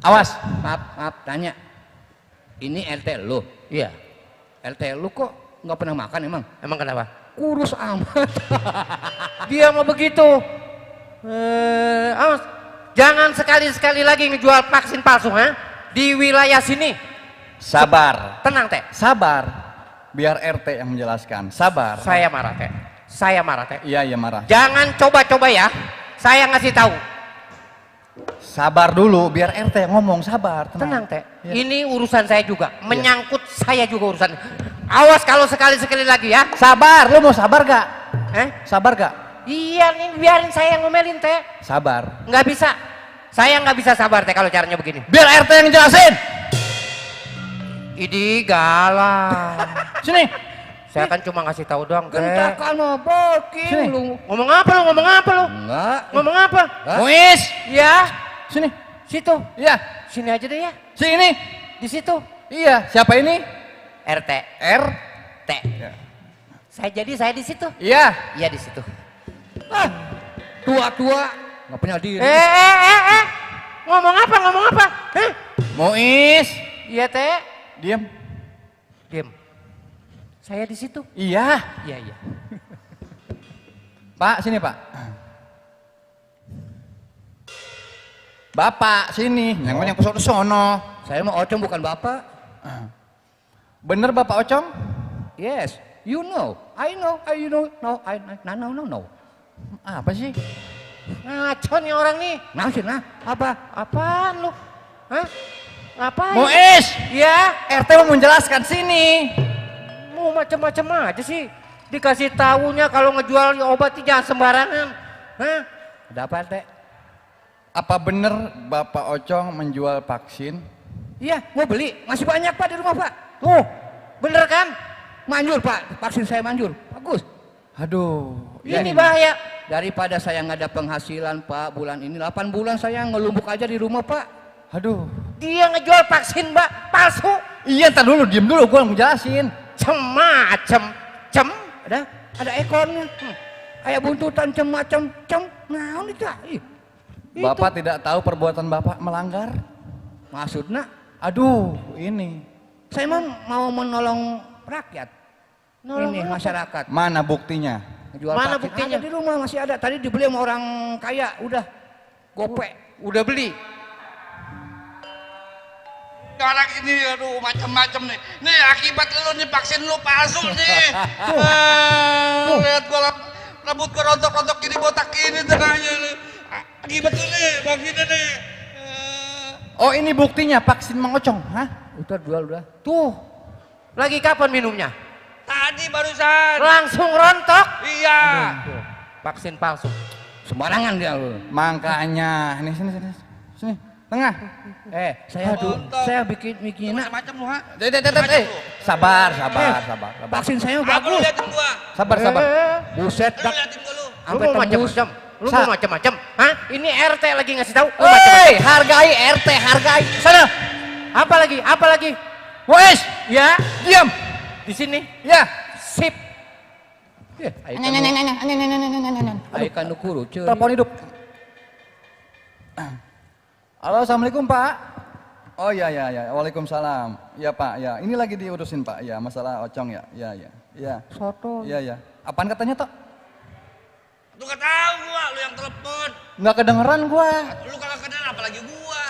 Awas. Maaf, tanya. Ini RT lu? Iya. RT lu kok nggak pernah makan emang? Emang kenapa? Kurus amat. Dia mau begitu. Awas. Jangan sekali-sekali lagi ngejual vaksin palsu, ha? Di wilayah sini. Sabar. Tenang teh. Sabar. Biar RT yang menjelaskan. Sabar. Saya marah teh. Iya marah. Jangan coba-coba ya. Saya ngasih tahu. Sabar dulu. Biar RT yang ngomong. Sabar. Tenang teh. Ya. Ini urusan saya juga. Menyangkut saya juga urusan. Awas kalau sekali-sekali lagi ya. Sabar. Lu mau sabar gak? Sabar gak? Iya nih biarin saya yang ngomelin teh. Sabar. Nggak bisa. Saya nggak bisa sabar teh kalau caranya begini. Biar RT yang jelasin. Idi galak. Sini. Saya kan cuma ngasih tahu doang, Teh. Gentakan mah boking lu. Ngomong apa lu? Ngomong apa lu? Enggak. Ngomong apa? Muis. Ya. Sini. Situ. Iya. Sini aja deh ya. Sini. Di situ. Iya. Siapa ini? RT. RT. Saya di situ. Iya. Iya di situ. Tua-tua nggak punya diri. Ngomong apa? Ngomong apa? Hah? Muis. Iya, Teh. Diam. Diam. Saya di situ. Iya. Iya. Pak, sini Pak. Bapak, sini. Yang ke sono. Saya mah Ocong bukan bapak. Bener Bapak Ocong? Yes, you know. I know. No. Apa sih? Ngaco nih orang nih. Nah, sini. Apa? Apaan lu? Hah? Ngapain? Muis. Iya. RT mau menjelaskan sini. Mau macem-macem aja sih. Dikasih tahunya kalau ngejual obat jangan sembarangan. Hah? Ada apa, Teh? Apa bener Bapak Ocong menjual vaksin? Iya, mau beli. Masih banyak Pak di rumah Pak. Tuh, bener kan? Manjur Pak, vaksin saya manjur. Bagus. Aduh. Ini bahaya. Daripada saya nggak ada penghasilan Pak bulan ini 8 bulan saya ngelumbuk aja di rumah Pak. Aduh. Dia ngejual vaksin, Mbak, palsu. Iya, ntar dulu, diem dulu, gue mau jelasin. Cem. Ada ekornya. Kayak buntutan cem. Nah, ini dah. Bapak tidak tahu perbuatan Bapak melanggar. Maksudnya? Aduh, ini. Saya mau menolong rakyat. Nolong ini apa? masyarakat. Mana buktinya? Jual Mana vaksin. buktinya? Ada di rumah masih ada. Tadi dibeli sama orang kaya, udah gope. Udah beli. Orang ini aduh macam-macam nih. Nih akibat lu nih vaksin lu palsu nih. Lihat gua rambut gua rontok-rontok gini botak ini tengahnya nih. Akibat lu nih vaksinnya nih. Oh, ini buktinya vaksin Mang Ocong, hah? Udah jual udah. Tuh. Lagi kapan minumnya? Tadi barusan. Langsung rontok. Iya. Vaksin palsu. Sembarangan dia lu. Makanya, ini sini. Tengah. Saya bikin Macam-macam lu, ha? Sabar. vaksin saya Aku bagus. liatin gua. Sabar. Buset, Lu liatin gua lu. Lu mau macam-macam. Lu mau macam-macam. Hah? Ini RT lagi ngasih tahu. Lu Hei, macam-macam. hargai RT, hargai. Sana. Apa lagi? Wes, Ya, diam. di sini. Ya. Sip. Aikan nukuru, cuy. Telepon hidup. Halo, assalamualaikum Pak. Oh ya. Waalaikumsalam. Ya Pak, ya. Ini lagi diurusin Pak. Ya, masalah Ocong ya. Ya. Soto. Iya. Apaan katanya Tok? Lu gak tahu gua, lu yang telepon. Nggak kedengeran gua. Lu kalau kedengeran apalagi gua.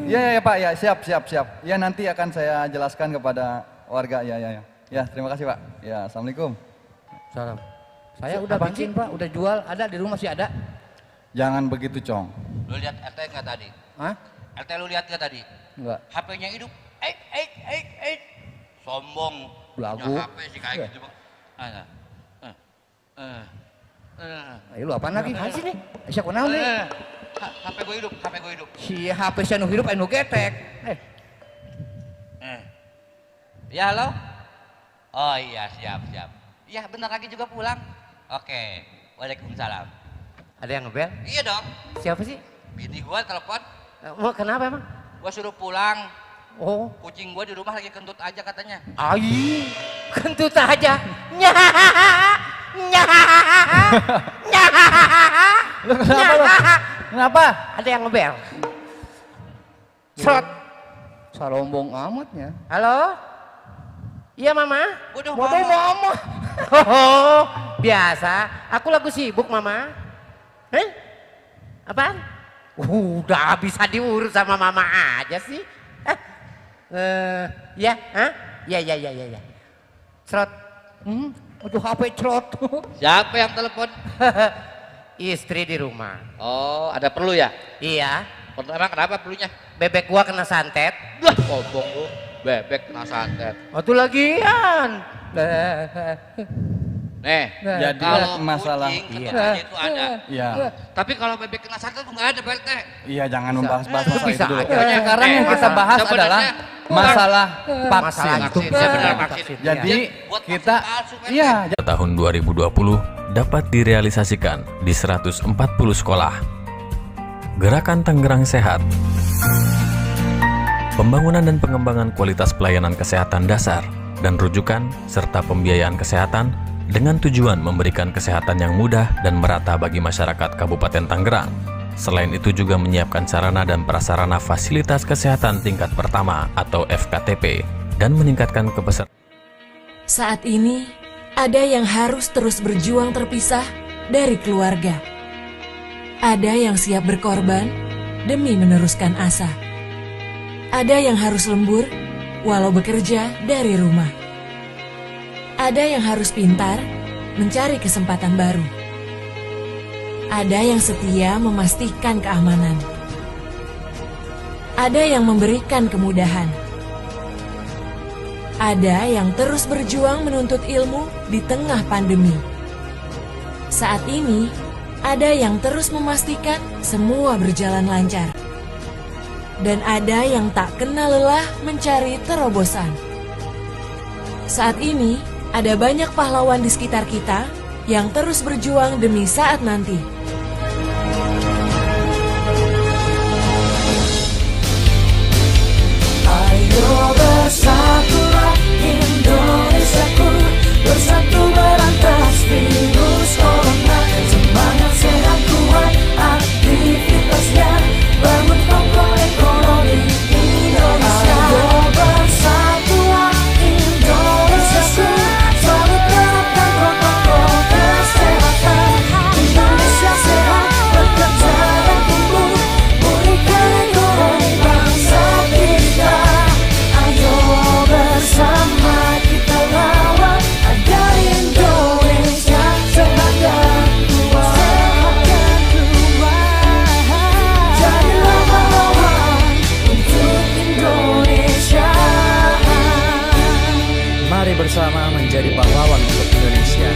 Iya Pak, ya siap. Ya nanti akan saya jelaskan kepada warga. Ya. Ya, terima kasih Pak. Ya, assalamualaikum. Salam. Saya udah bikin Pak, udah jual, ada di rumah masih ada. Jangan begitu Cong. Lu lihat RT nggak tadi? Hah? RT lu lihat nggak tadi? Enggak. HP-nya hidup. Sombong. Belagu. Punya HP sih kayak gitu, Bang. Ayo lu apaan lagi? Sini. Siapa kenal nih? HP gue hidup. Si HP saya nu hidup anu getek. Ya, halo? Oh iya, siap. Iya, bentar lagi juga pulang. Oke. Waalaikumsalam. Ada yang ngebel? Iya dong. Siapa sih? Bini gua telepon. Mau kenapa emang? Gua suruh pulang. Oh. Kucing gua di rumah lagi kentut aja katanya. Ai, kentut aja. Lu kenapa lu? Kenapa? Ada yang ngebel. Shot. Sarombong amatnya. Halo? Iya Mama? Waduh, Mama. Oh, biasa. Aku lagi sibuk Mama. Apaan? Udah bisa diurus sama Mama aja sih. Ya, ya. Cerot. Aduh HP cerot. Siapa yang telepon? Istri di rumah. Oh, ada perlu ya? Iya. Emang kenapa perlunya? Bebek gua kena santet. Wah, kobong lu. Bebek kena santet. Waktu lagian. Jadi kalau masalah kucing ketuanya itu ada. Iya. Tapi kalau bebek kena santet itu nggak ada Pak RT. Iya, jangan membahas-bahas masalah itu dulu. aja. Sekarang yang kita bahas adalah masalah vaksin. Vaksin. Jadi kita iya. Tahun 2020 dapat direalisasikan di 140 sekolah. Gerakan Tangerang Sehat. Pembangunan dan pengembangan kualitas pelayanan kesehatan dasar dan rujukan serta pembiayaan kesehatan dengan tujuan memberikan kesehatan yang mudah dan merata bagi masyarakat Kabupaten Tangerang. Selain itu juga menyiapkan sarana dan prasarana fasilitas kesehatan tingkat pertama atau FKTP dan meningkatkan kepesertaan. Saat ini, ada yang harus terus berjuang terpisah dari keluarga. Ada yang siap berkorban demi meneruskan asa. Ada yang harus lembur walau bekerja dari rumah. Ada yang harus pintar mencari kesempatan baru. Ada yang setia memastikan keamanan. Ada yang memberikan kemudahan. Ada yang terus berjuang menuntut ilmu di tengah pandemi. Saat ini, ada yang terus memastikan semua berjalan lancar. Dan ada yang tak kenal lelah mencari terobosan. Saat ini, ada banyak pahlawan di sekitar kita yang terus berjuang demi saat nanti. Ayo bersatulah Indonesiaku, bersatu berantas virus corona. Semangat sehat kuat aktivitasnya, bangun kokoh ekonomi Indonesia. Ayo bersatulah Indonesiaku, selalu terapkan protokol kesehatan. Indonesia sehat, bekerja dan tumbuh, pulihkan ekonomi bangsa kita. Ayo bersama kita lawan agar Indonesia sehat dan kuat. Jadilah pahlawan untuk Indonesia. Mari bersama menjadi pahlawan untuk Indonesia.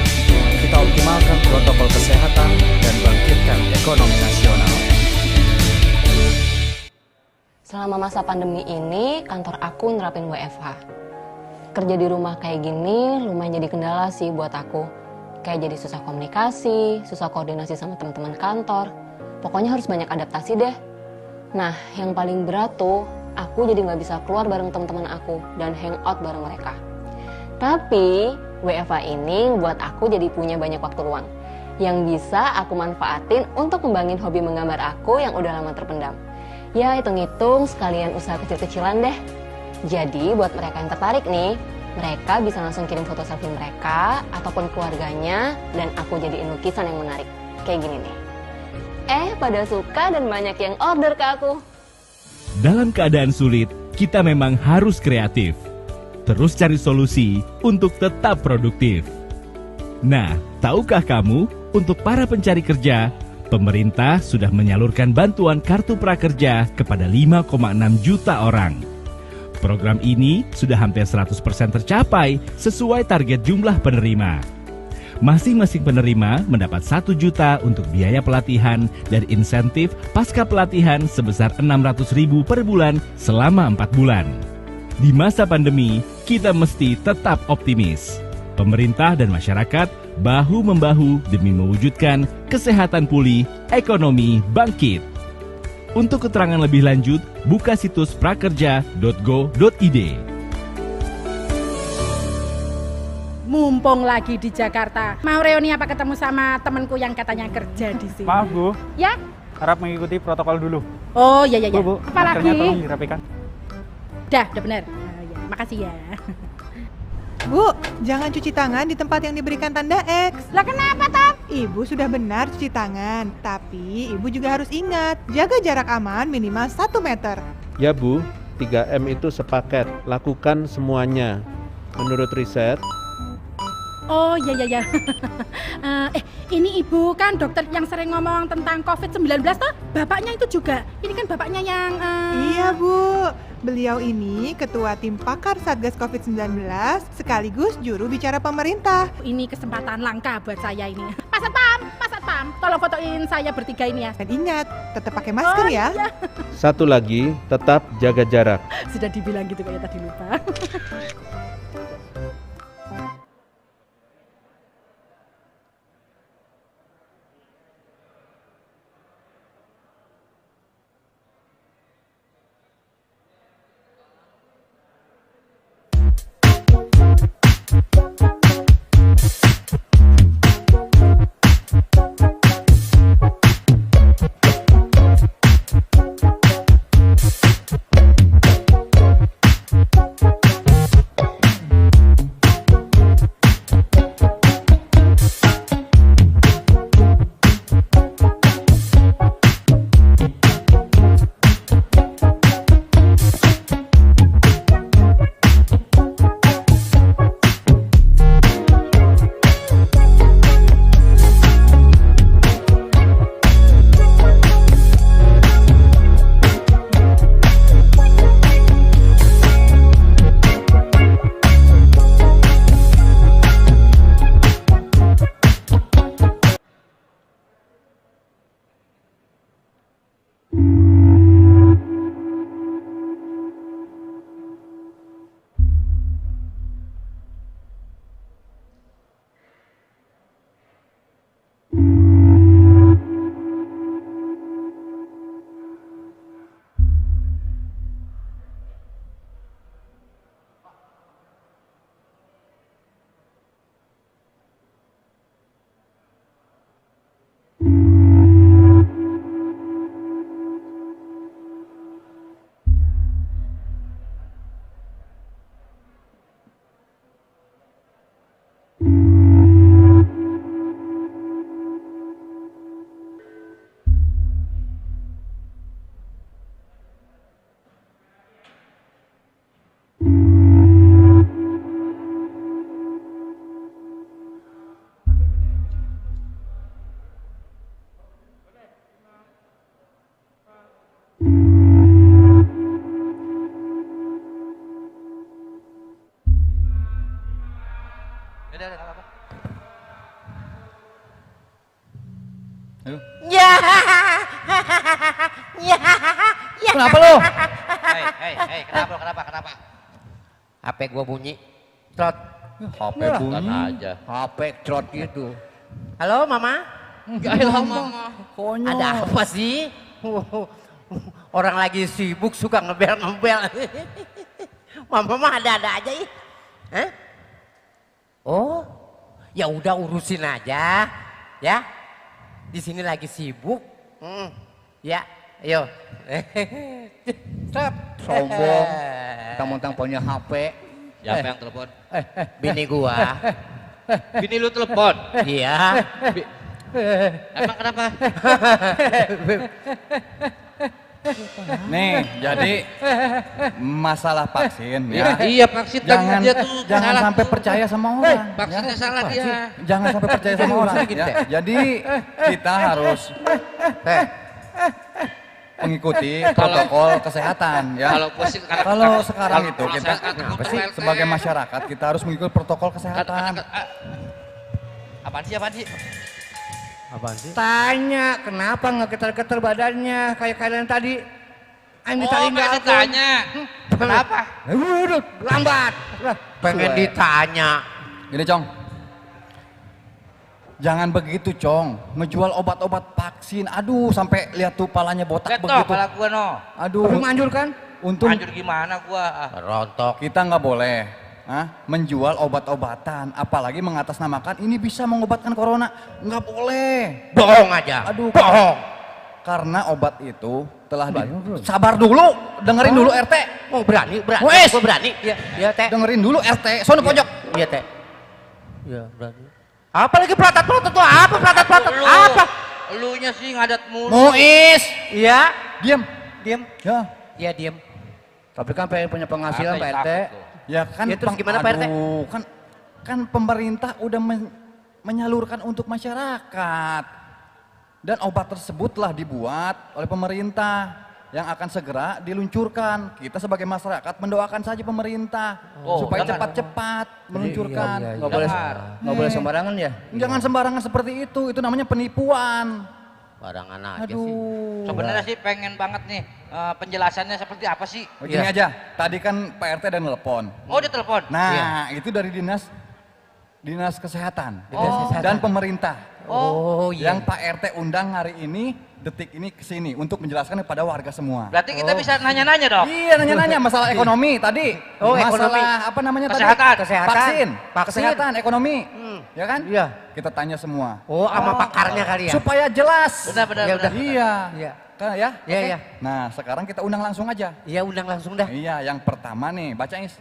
Kita optimalkan protokol kesehatan dan bangkitkan ekonomi nasional. Selama masa pandemi ini, kantor aku nerapin WFH. Kerja di rumah kayak gini lumayan jadi kendala sih buat aku. Kayak jadi susah komunikasi, susah koordinasi sama teman-teman kantor. Pokoknya harus banyak adaptasi deh. Nah, yang paling berat tuh, aku jadi nggak bisa keluar bareng teman-teman aku dan hangout bareng mereka. Tapi, WFH ini buat aku jadi punya banyak waktu luang yang bisa aku manfaatin untuk ngembangin hobi menggambar aku yang udah lama terpendam. Ya, hitung-hitung sekalian usaha kecil-kecilan deh. Jadi, buat mereka yang tertarik nih, mereka bisa langsung kirim foto selfie mereka ataupun keluarganya dan aku jadiin lukisan yang menarik. Kayak gini nih. Pada suka dan banyak yang order ke aku. Dalam keadaan sulit, kita memang harus kreatif. Terus cari solusi untuk tetap produktif. Nah, tahukah kamu, untuk para pencari kerja, pemerintah sudah menyalurkan bantuan kartu prakerja kepada 5,6 juta orang. Program ini sudah hampir 100% tercapai sesuai target jumlah penerima. Masing-masing penerima mendapat 1 juta untuk biaya pelatihan dan insentif pasca pelatihan sebesar 600.000 per bulan selama 4 bulan. Di masa pandemi, kita mesti tetap optimis. Pemerintah dan masyarakat bahu-membahu demi mewujudkan kesehatan pulih, ekonomi bangkit. Untuk keterangan lebih lanjut, buka situs prakerja.go.id. Mumpung lagi di Jakarta, mau reuni apa ketemu sama temanku yang katanya kerja di sini? Maaf Bu, ya? harap mengikuti protokol dulu. Oh iya iya. Bu, apa lagi? tolong dirapikan. Udah benar. Ya, makasih ya. Bu, jangan cuci tangan di tempat yang diberikan tanda X. Lah kenapa, Tom? Ibu sudah benar cuci tangan, tapi Ibu juga harus ingat, jaga jarak aman minimal 1 meter. Ya Bu, 3M itu sepaket, lakukan semuanya. Menurut riset, Oh iya. Ini ibu kan dokter yang sering ngomong tentang COVID-19 toh? Bapaknya itu juga. Ini kan bapaknya yang... Iya Bu, beliau ini ketua tim pakar Satgas COVID-19 sekaligus juru bicara pemerintah. Ini kesempatan langka buat saya ini. Pak Satpam, tolong fotoin saya bertiga ini ya. Dan ingat, tetap pakai masker ya. Iya. Satu lagi, tetap jaga jarak. Sudah dibilang gitu kayak tadi lupa. Ya. Kenapa lu? Hei, kenapa? HP gua bunyi. Trot. HP bunyi aja. HP trot gitu. Halo, Mama? Halo, Mama. Konyol. Ada apa sih? Orang lagi sibuk suka ngebel-ngebel. Mama mah ada-ada aja ih. Hah? Oh, ya udah urusin aja, ya. Di sini lagi sibuk. Ya, ayo. Stop. Sombong. Mentang-mentang punya HP. Siapa yang telepon? Bini gua. Bini lu telepon? Iya. Emang kenapa? Nih, jadi masalah vaksin ya. Iya, vaksin jangan dia tuh jangan salah. sampai percaya sama orang. Vaksinnya salah dia. Jangan sampai percaya sama orang ya. Jadi kita harus mengikuti protokol kesehatan ya. Kalau sekarang itu kita sebagai masyarakat kita harus mengikuti protokol kesehatan. Apaan sih? Tanya kenapa nggak getar-getar badannya kayak kalian tadi? Pengen ditanya. Kenapa? Lambat. Pengen ditanya. Gini Cong, jangan begitu Cong, ngejual obat-obat vaksin, aduh sampai lihat tuh palanya botak begitu. Pala gua no. Aduh. Manjur kan? Untung. Manjur gimana gua? Rontok. Kita nggak boleh menjual obat-obatan, apalagi mengatasnamakan ini bisa mengobatkan corona. Nggak boleh. Bohong aja. Aduh. Bohong. Karena obat itu telah sabar dulu, dengerin dulu RT. Oh berani. Wes. Gua berani. Iya Teh. Dengerin dulu RT, sono pojok. Iya Teh. Iya berani. Apalagi pelatat-pelatat tuh apa? Pelatat-pelatat apa? Elunya sih ngadat mulu. Muis. Iya. Diam. Ya. Iya diam. Tapi kan pengen punya penghasilan Pak RT. Ya kan ya, terus gimana Pak RT? Kan kan pemerintah udah menyalurkan untuk masyarakat. Dan obat tersebutlah dibuat oleh pemerintah yang akan segera diluncurkan. Kita sebagai masyarakat mendoakan saja pemerintah supaya cepat-cepat meluncurkan. Nggak boleh sembarangan ya? Jangan sembarangan seperti itu namanya penipuan. Barangan aja sih. Sebenarnya sih pengen banget nih penjelasannya seperti apa sih? Begini aja, tadi kan Pak RT ada nelpon. Oh, dia telepon? Nah, itu dari dinas kesehatan dan pemerintah. Yang Pak RT undang hari ini, detik ini ke sini untuk menjelaskan kepada warga semua. Berarti kita bisa nanya-nanya dong? Iya, nanya-nanya masalah ekonomi tadi. Masalah apa namanya kesehatan. tadi? Kesehatan, ekonomi. Ya kan? Iya. Kita tanya semua. Sama pakarnya kali ya? Supaya jelas. Benar. Iya. Kan ya? Iya. Nah, sekarang kita undang langsung aja. Iya, undang langsung dah. Iya, yang pertama nih, baca Is.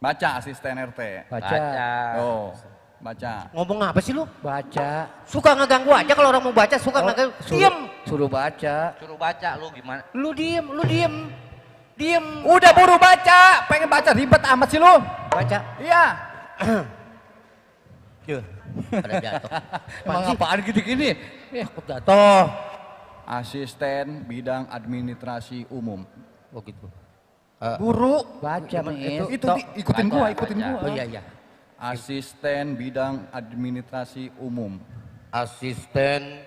Baca asisten RT. Baca. Baca. Ngomong apa sih lu? Baca. Suka ngeganggu aja kalau orang mau baca, suka ngeganggu. Diem. Suruh baca. Suruh baca, lu gimana? Lu diem. Diem. Udah buru baca, pengen baca ribet amat sih lu. Baca. Iya. Pada jatuh. Emang apaan gini-gini? Aku jatuh. Asisten bidang administrasi umum. Oh gitu. Guru. Baca, Itu ikutin gua. Oh iya. Asisten bidang administrasi umum. Asisten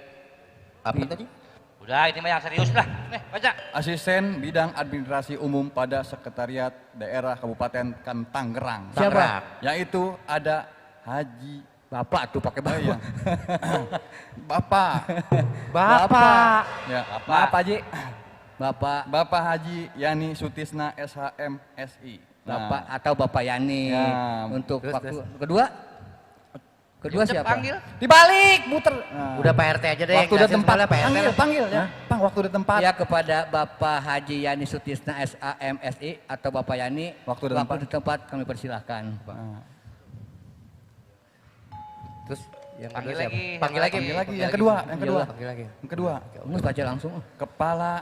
apa tadi? Udah, ini mah yang serius lah. Nih, baca. Asisten bidang administrasi umum pada Sekretariat Daerah Kabupaten Tangerang. Siapa? Yaitu ada Haji. Bapak tuh pakai bapak. Iya. Bapak. Ya, maaf Haji. Bapak Haji Yani Sutisna SHM SI. Bapak atau Bapak Yani. Ya. Untuk Terus. waktu kedua siapa? Panggil. Dibalik, muter. Udah Pak RT aja deh. Waktu dan tempat. Pak RT. Panggil ya. Pang, waktu dan tempat. Ya, kepada Bapak Haji Yani Sutisna SHM SI atau Bapak Yani. Waktu dan tempat kami persilahkan. Terus yang Panggil kedua siapa? lagi. Panggil lagi. Yang kedua. Panggil lagi. Mus baca langsung. Kepala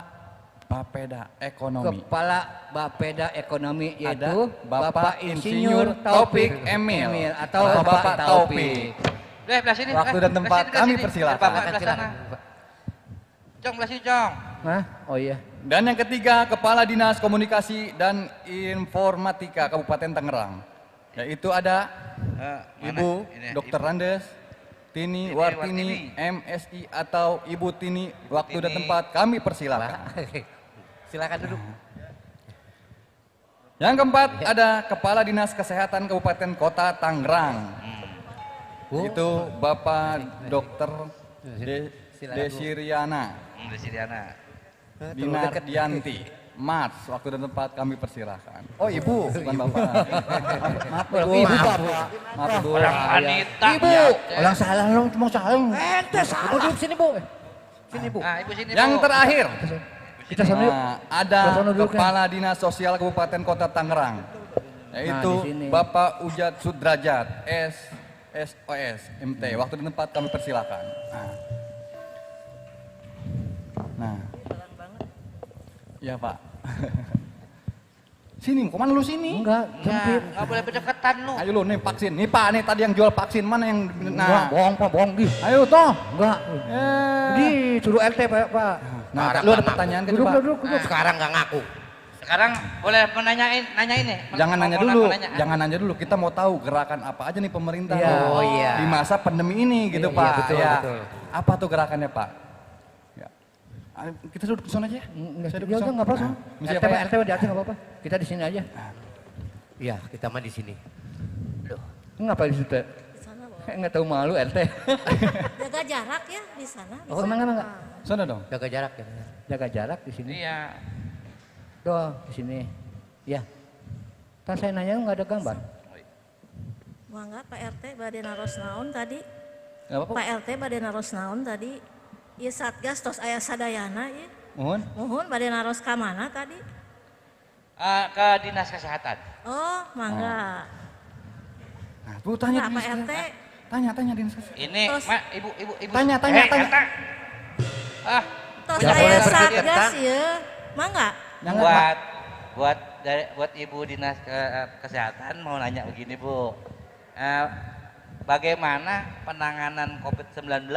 Bapeda Ekonomi. Kepala Bapeda Ekonomi Ada yaitu Bapak Insinyur Taufik Emil atau Bapak Taufik. Deh, belah sini. Waktu dan tempat kami persilakan. Jong, belah sini, Jong. Hah? Oh iya. Dan yang ketiga, Kepala Dinas Komunikasi dan Informatika Kabupaten Tangerang. Yaitu ada Ibu Dr. Randes Tini Wartini MSI atau Ibu Tini. Waktu dan tempat kami persilakan. Silakan duduk. Yang keempat ada Kepala Dinas Kesehatan Kabupaten Kota Tangerang. Itu Bapak Dr. Desiriana. Dinar Dianti. Mas, waktu dan tempat kami persilahkan. Oh ibu, bukan bapak. Maaf ibu bapak. Maaf bu. Orang wanita. Ibu. Orang salah lo mau salah. Ente salah. Duduk sini bu. Sini bu. Nah, ibu sini. Yang terakhir. Kita sana yuk. Ada Kepala Dinas Sosial Kabupaten Kota Tangerang. Yaitu Bapak Ujat Sudrajat SOS MT. Waktu dan tempat kami persilahkan. Nah. Ya Pak. Sini, kemana lu sini? Enggak, sempit. Enggak boleh berdekatan lu. Ayo lu nih vaksin. Nih Pak, nih tadi yang jual vaksin mana yang Enggak, bohong Pak, bohong di. Ayo toh. Enggak. Di suruh RT Pak. Nah, lu ada pertanyaan kan Pak? Duduk. Sekarang enggak ngaku. Sekarang boleh nanyain nih. Jangan nanya dulu. Jangan nanya dulu. Kita mau tahu gerakan apa aja nih pemerintah. Oh iya. Di masa pandemi ini gitu Iya, Pak. betul, Ya. betul. Apa tuh gerakannya Pak? Ya. Kita duduk di sana aja ya? Saya duduk di sana. Enggak apa-apa. RT di atas enggak apa-apa. Kita di sini aja. Iya, kita mah di sini. Loh, ngapain di situ? Di sana, Bang. Enggak tahu malu RT. Jaga jarak ya di sana. Oh, enggak. Sana dong. Jaga jarak ya. Jaga jarak di sini. Iya. Doh, di sini. Ya. Kan saya nanya enggak ada gambar. Mangga Pak RT bade naros naon tadi? Enggak apa-apa. Pak RT bade naros naon tadi? Ieu Satgas tos aya sadayana ieu. Mohon bade naros ka mana tadi? Ke Dinas Kesehatan. Oh, mangga. Nah, Bu tanya Pak RT. Tanya Dinas Kesehatan. Ini, Mak, ibu. Tanya. Tos aya Satgas ieu. Mangga. Buat ibu Dinas Kesehatan mau nanya begini Bu. Bagaimana penanganan COVID-19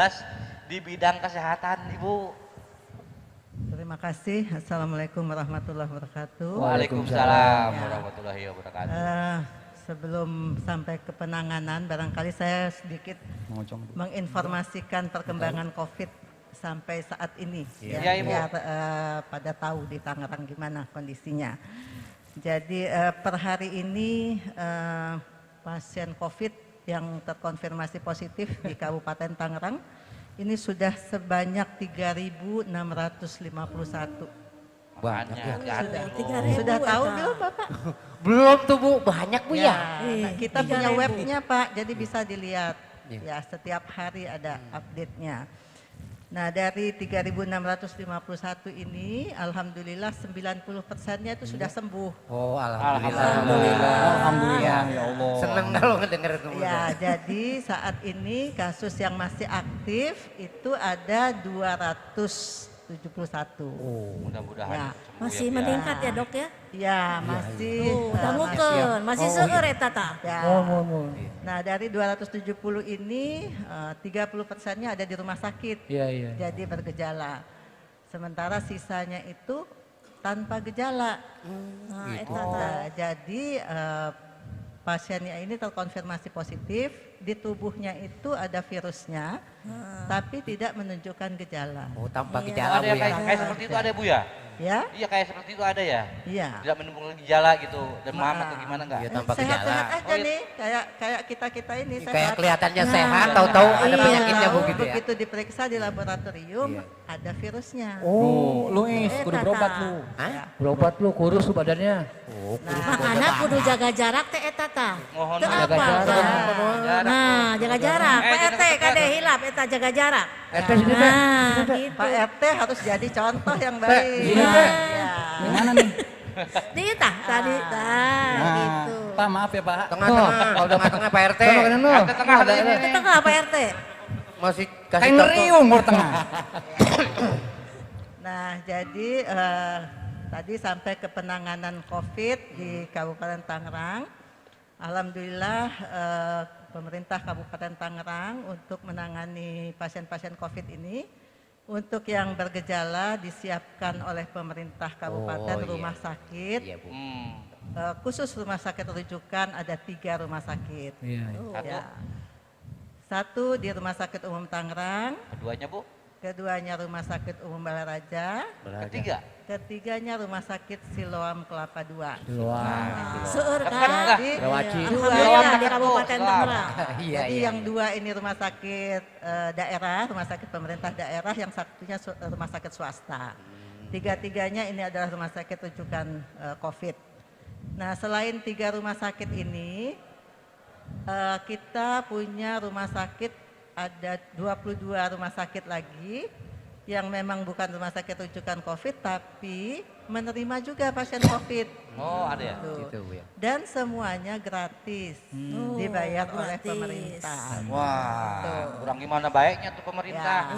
di bidang kesehatan, Ibu? Terima kasih. Assalamualaikum warahmatullahi wabarakatuh. Waalaikumsalam warahmatullahi wabarakatuh. Sebelum sampai ke penanganan, barangkali saya sedikit menginformasikan perkembangan COVID sampai saat ini. Iya, Ibu. Biar pada tahu di Tangerang gimana kondisinya. Jadi per hari ini pasien COVID yang terkonfirmasi positif di Kabupaten Tangerang ini sudah sebanyak 3.651. Banyak ya. Sudah tahu belum Bapak? Belum tuh Bu, banyak Bu ya. Nah, kita punya webnya Pak, jadi bisa dilihat. Ya, setiap hari ada update-nya. Nah, dari 3.651 ini, alhamdulillah 90%-nya itu sudah sembuh. Oh, alhamdulillah. Ya Allah. Senang kalau ngedenger itu. Ya, jadi saat ini kasus yang masih aktif itu ada 271. Oh, mudah-mudahan masih meningkat ya Dok ya? Ya, masih. Masih seueur eta tah. Ya. Nah, dari 270 ini 30%-nya ada di rumah sakit. Iya. Jadi bergejala. Sementara sisanya itu tanpa gejala. Jadi pasiennya ini terkonfirmasi positif, di tubuhnya itu ada virusnya, tapi tidak menunjukkan gejala. Oh, tanpa gejala Ada Bu ya. kayak seperti itu ada Bu ya? Ya? Iya kayak seperti itu ada ya? Iya. Tidak menimbulkan gejala gitu, demam atau gimana enggak? Iya, tanpa Sehat-sehat gejala. aja nih, kayak kita ini sehat. Kayak kelihatannya sehat, tahu-tahu ada penyakitnya Bu gitu ya. Begitu diperiksa di laboratorium ada virusnya. Oh, Luis, kudu berobat lu. Berobat lu, kurus lu badannya. Makanya kudu jaga jarak teh eta tah. Mohon Teu jaga apa? jarak. Nah, jaga jarak. Pak RT kade hilap eta jaga jarak. RT Nah, gitu. Pak RT harus jadi contoh yang baik. Gimana nih? Di tah tadi gitu. Pak maaf ya Pak. Tengah-tengah, kalau tengah-tengah Pak RT. Tengah Pak RT. Masih kasih Kayak ngeriung Bor tengah. Nah, jadi tadi sampai ke penanganan COVID di Kabupaten Tangerang. Alhamdulillah pemerintah Kabupaten Tangerang untuk menangani pasien-pasien COVID ini, untuk yang bergejala disiapkan oleh pemerintah kabupaten rumah sakit. Iya, Bu. Khusus rumah sakit rujukan ada 3 rumah sakit. Ya. 1 di Rumah Sakit Umum Tangerang. Keduanya Bu? Keduanya Rumah Sakit Umum Balaraja. Ketiganya Rumah Sakit Siloam Kelapa II. Seueur kan? Jadi Alhamdulillah di Kabupaten Tangerang. Jadi yang 2 ini rumah sakit daerah, rumah sakit pemerintah daerah, yang satunya rumah sakit swasta. Tiga-tiganya ini adalah rumah sakit rujukan COVID. Nah, selain 3 rumah sakit ini, kita punya rumah sakit, ada 22 rumah sakit lagi yang memang bukan rumah sakit rujukan COVID tapi menerima juga pasien COVID. Oh, ada ya? Gitu, Bu ya. Dan semuanya gratis, dibayar oleh pemerintah. Wah, kurang gimana baiknya tuh pemerintah?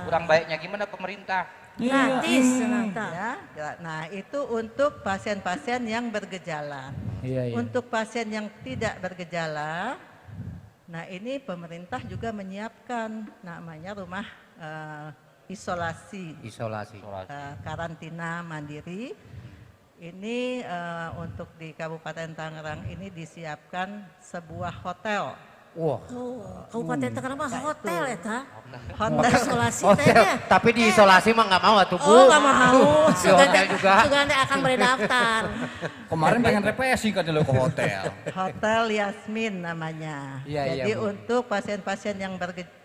Kurang baiknya gimana pemerintah? Gratis Ya. Nah, itu untuk pasien-pasien yang bergejala. Untuk pasien yang tidak bergejala, nah ini pemerintah juga menyiapkan namanya rumah isolasi. Karantina mandiri. Ini untuk di Kabupaten Tangerang ini disiapkan sebuah hotel. Wah. Kabupaten Tangerang mah hotel eta. Hotel isolasi Hotel. Tapi di isolasi mah nggak mau atuh Bu. Oh, nggak mau. Di hotel juga. Sugande akan berdaftar. Kemarin pengen represi kan lo ke hotel. Hotel Yasmin namanya. Jadi untuk pasien-pasien yang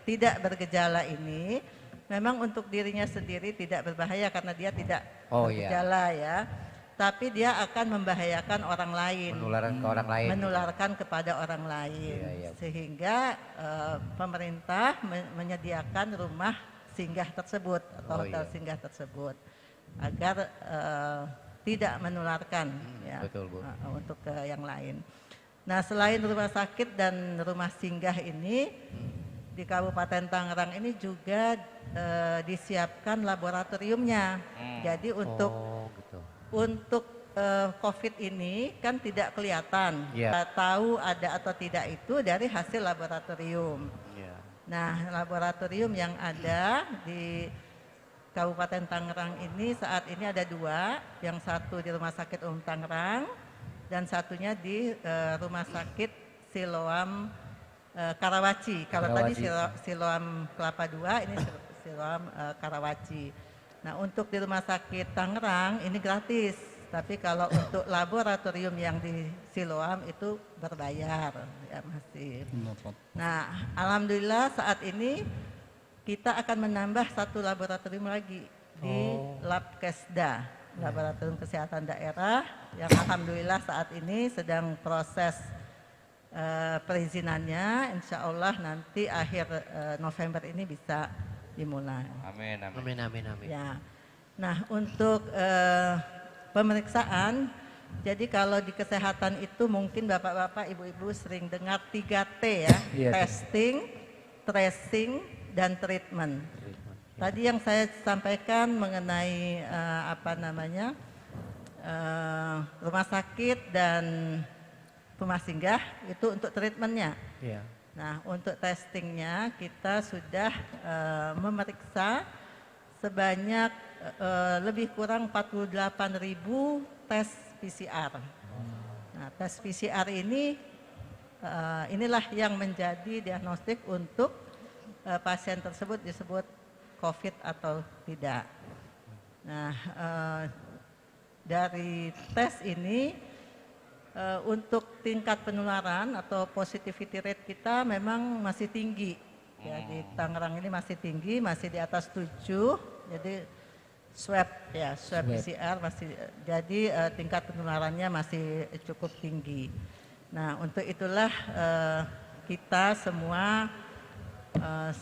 tidak bergejala ini, memang untuk dirinya sendiri tidak berbahaya karena dia tidak bergejala ya. Tapi dia akan membahayakan orang lain. Menularkan ke orang lain. Menularkan kepada orang lain. Sehingga pemerintah menyediakan rumah singgah tersebut atau hotel singgah tersebut agar tidak menularkan ya. Betul, Bu. Untuk ke yang lain. Nah, selain rumah sakit dan rumah singgah ini di Kabupaten Tangerang ini juga disiapkan laboratoriumnya. Jadi untuk COVID ini kan tidak kelihatan. Iya. Tahu ada atau tidak itu dari hasil laboratorium. Iya. Nah, laboratorium yang ada di Kabupaten Tangerang ini saat ini ada 2, yang satu di Rumah Sakit Umum Tangerang dan satunya di Rumah Sakit Siloam Karawaci. Kalau tadi Siloam Kelapa II, ini Siloam Karawaci. Nah, untuk di Rumah Sakit Tangerang ini gratis, tapi kalau untuk laboratorium yang di Siloam itu berbayar, ya masih. Nah, alhamdulillah saat ini kita akan menambah 1 laboratorium lagi di Labkesda, Laboratorium Kesehatan Daerah, yang alhamdulillah saat ini sedang proses perizinannya. Insya Allah nanti akhir November ini bisa dimulai. Amin, amin. Amin, amin. Ya. Nah, untuk pemeriksaan, jadi kalau di kesehatan itu mungkin bapak-bapak, ibu-ibu sering dengar 3T ya, Iya. testing, tracing, dan treatment. Tadi yang saya sampaikan mengenai rumah sakit dan rumah singgah itu untuk treatmentnya. Iya. Nah, untuk testingnya kita sudah memeriksa sebanyak lebih kurang 48.000 tes PCR. Nah, tes PCR ini inilah yang menjadi diagnostik untuk pasien tersebut disebut COVID atau tidak. Nah, dari tes ini untuk tingkat penularan atau positivity rate kita memang masih tinggi. Ya, di Tangerang ini masih tinggi, masih di atas 7. Jadi swab PCR masih, jadi tingkat penularannya masih cukup tinggi. Nah, untuk itulah kita semua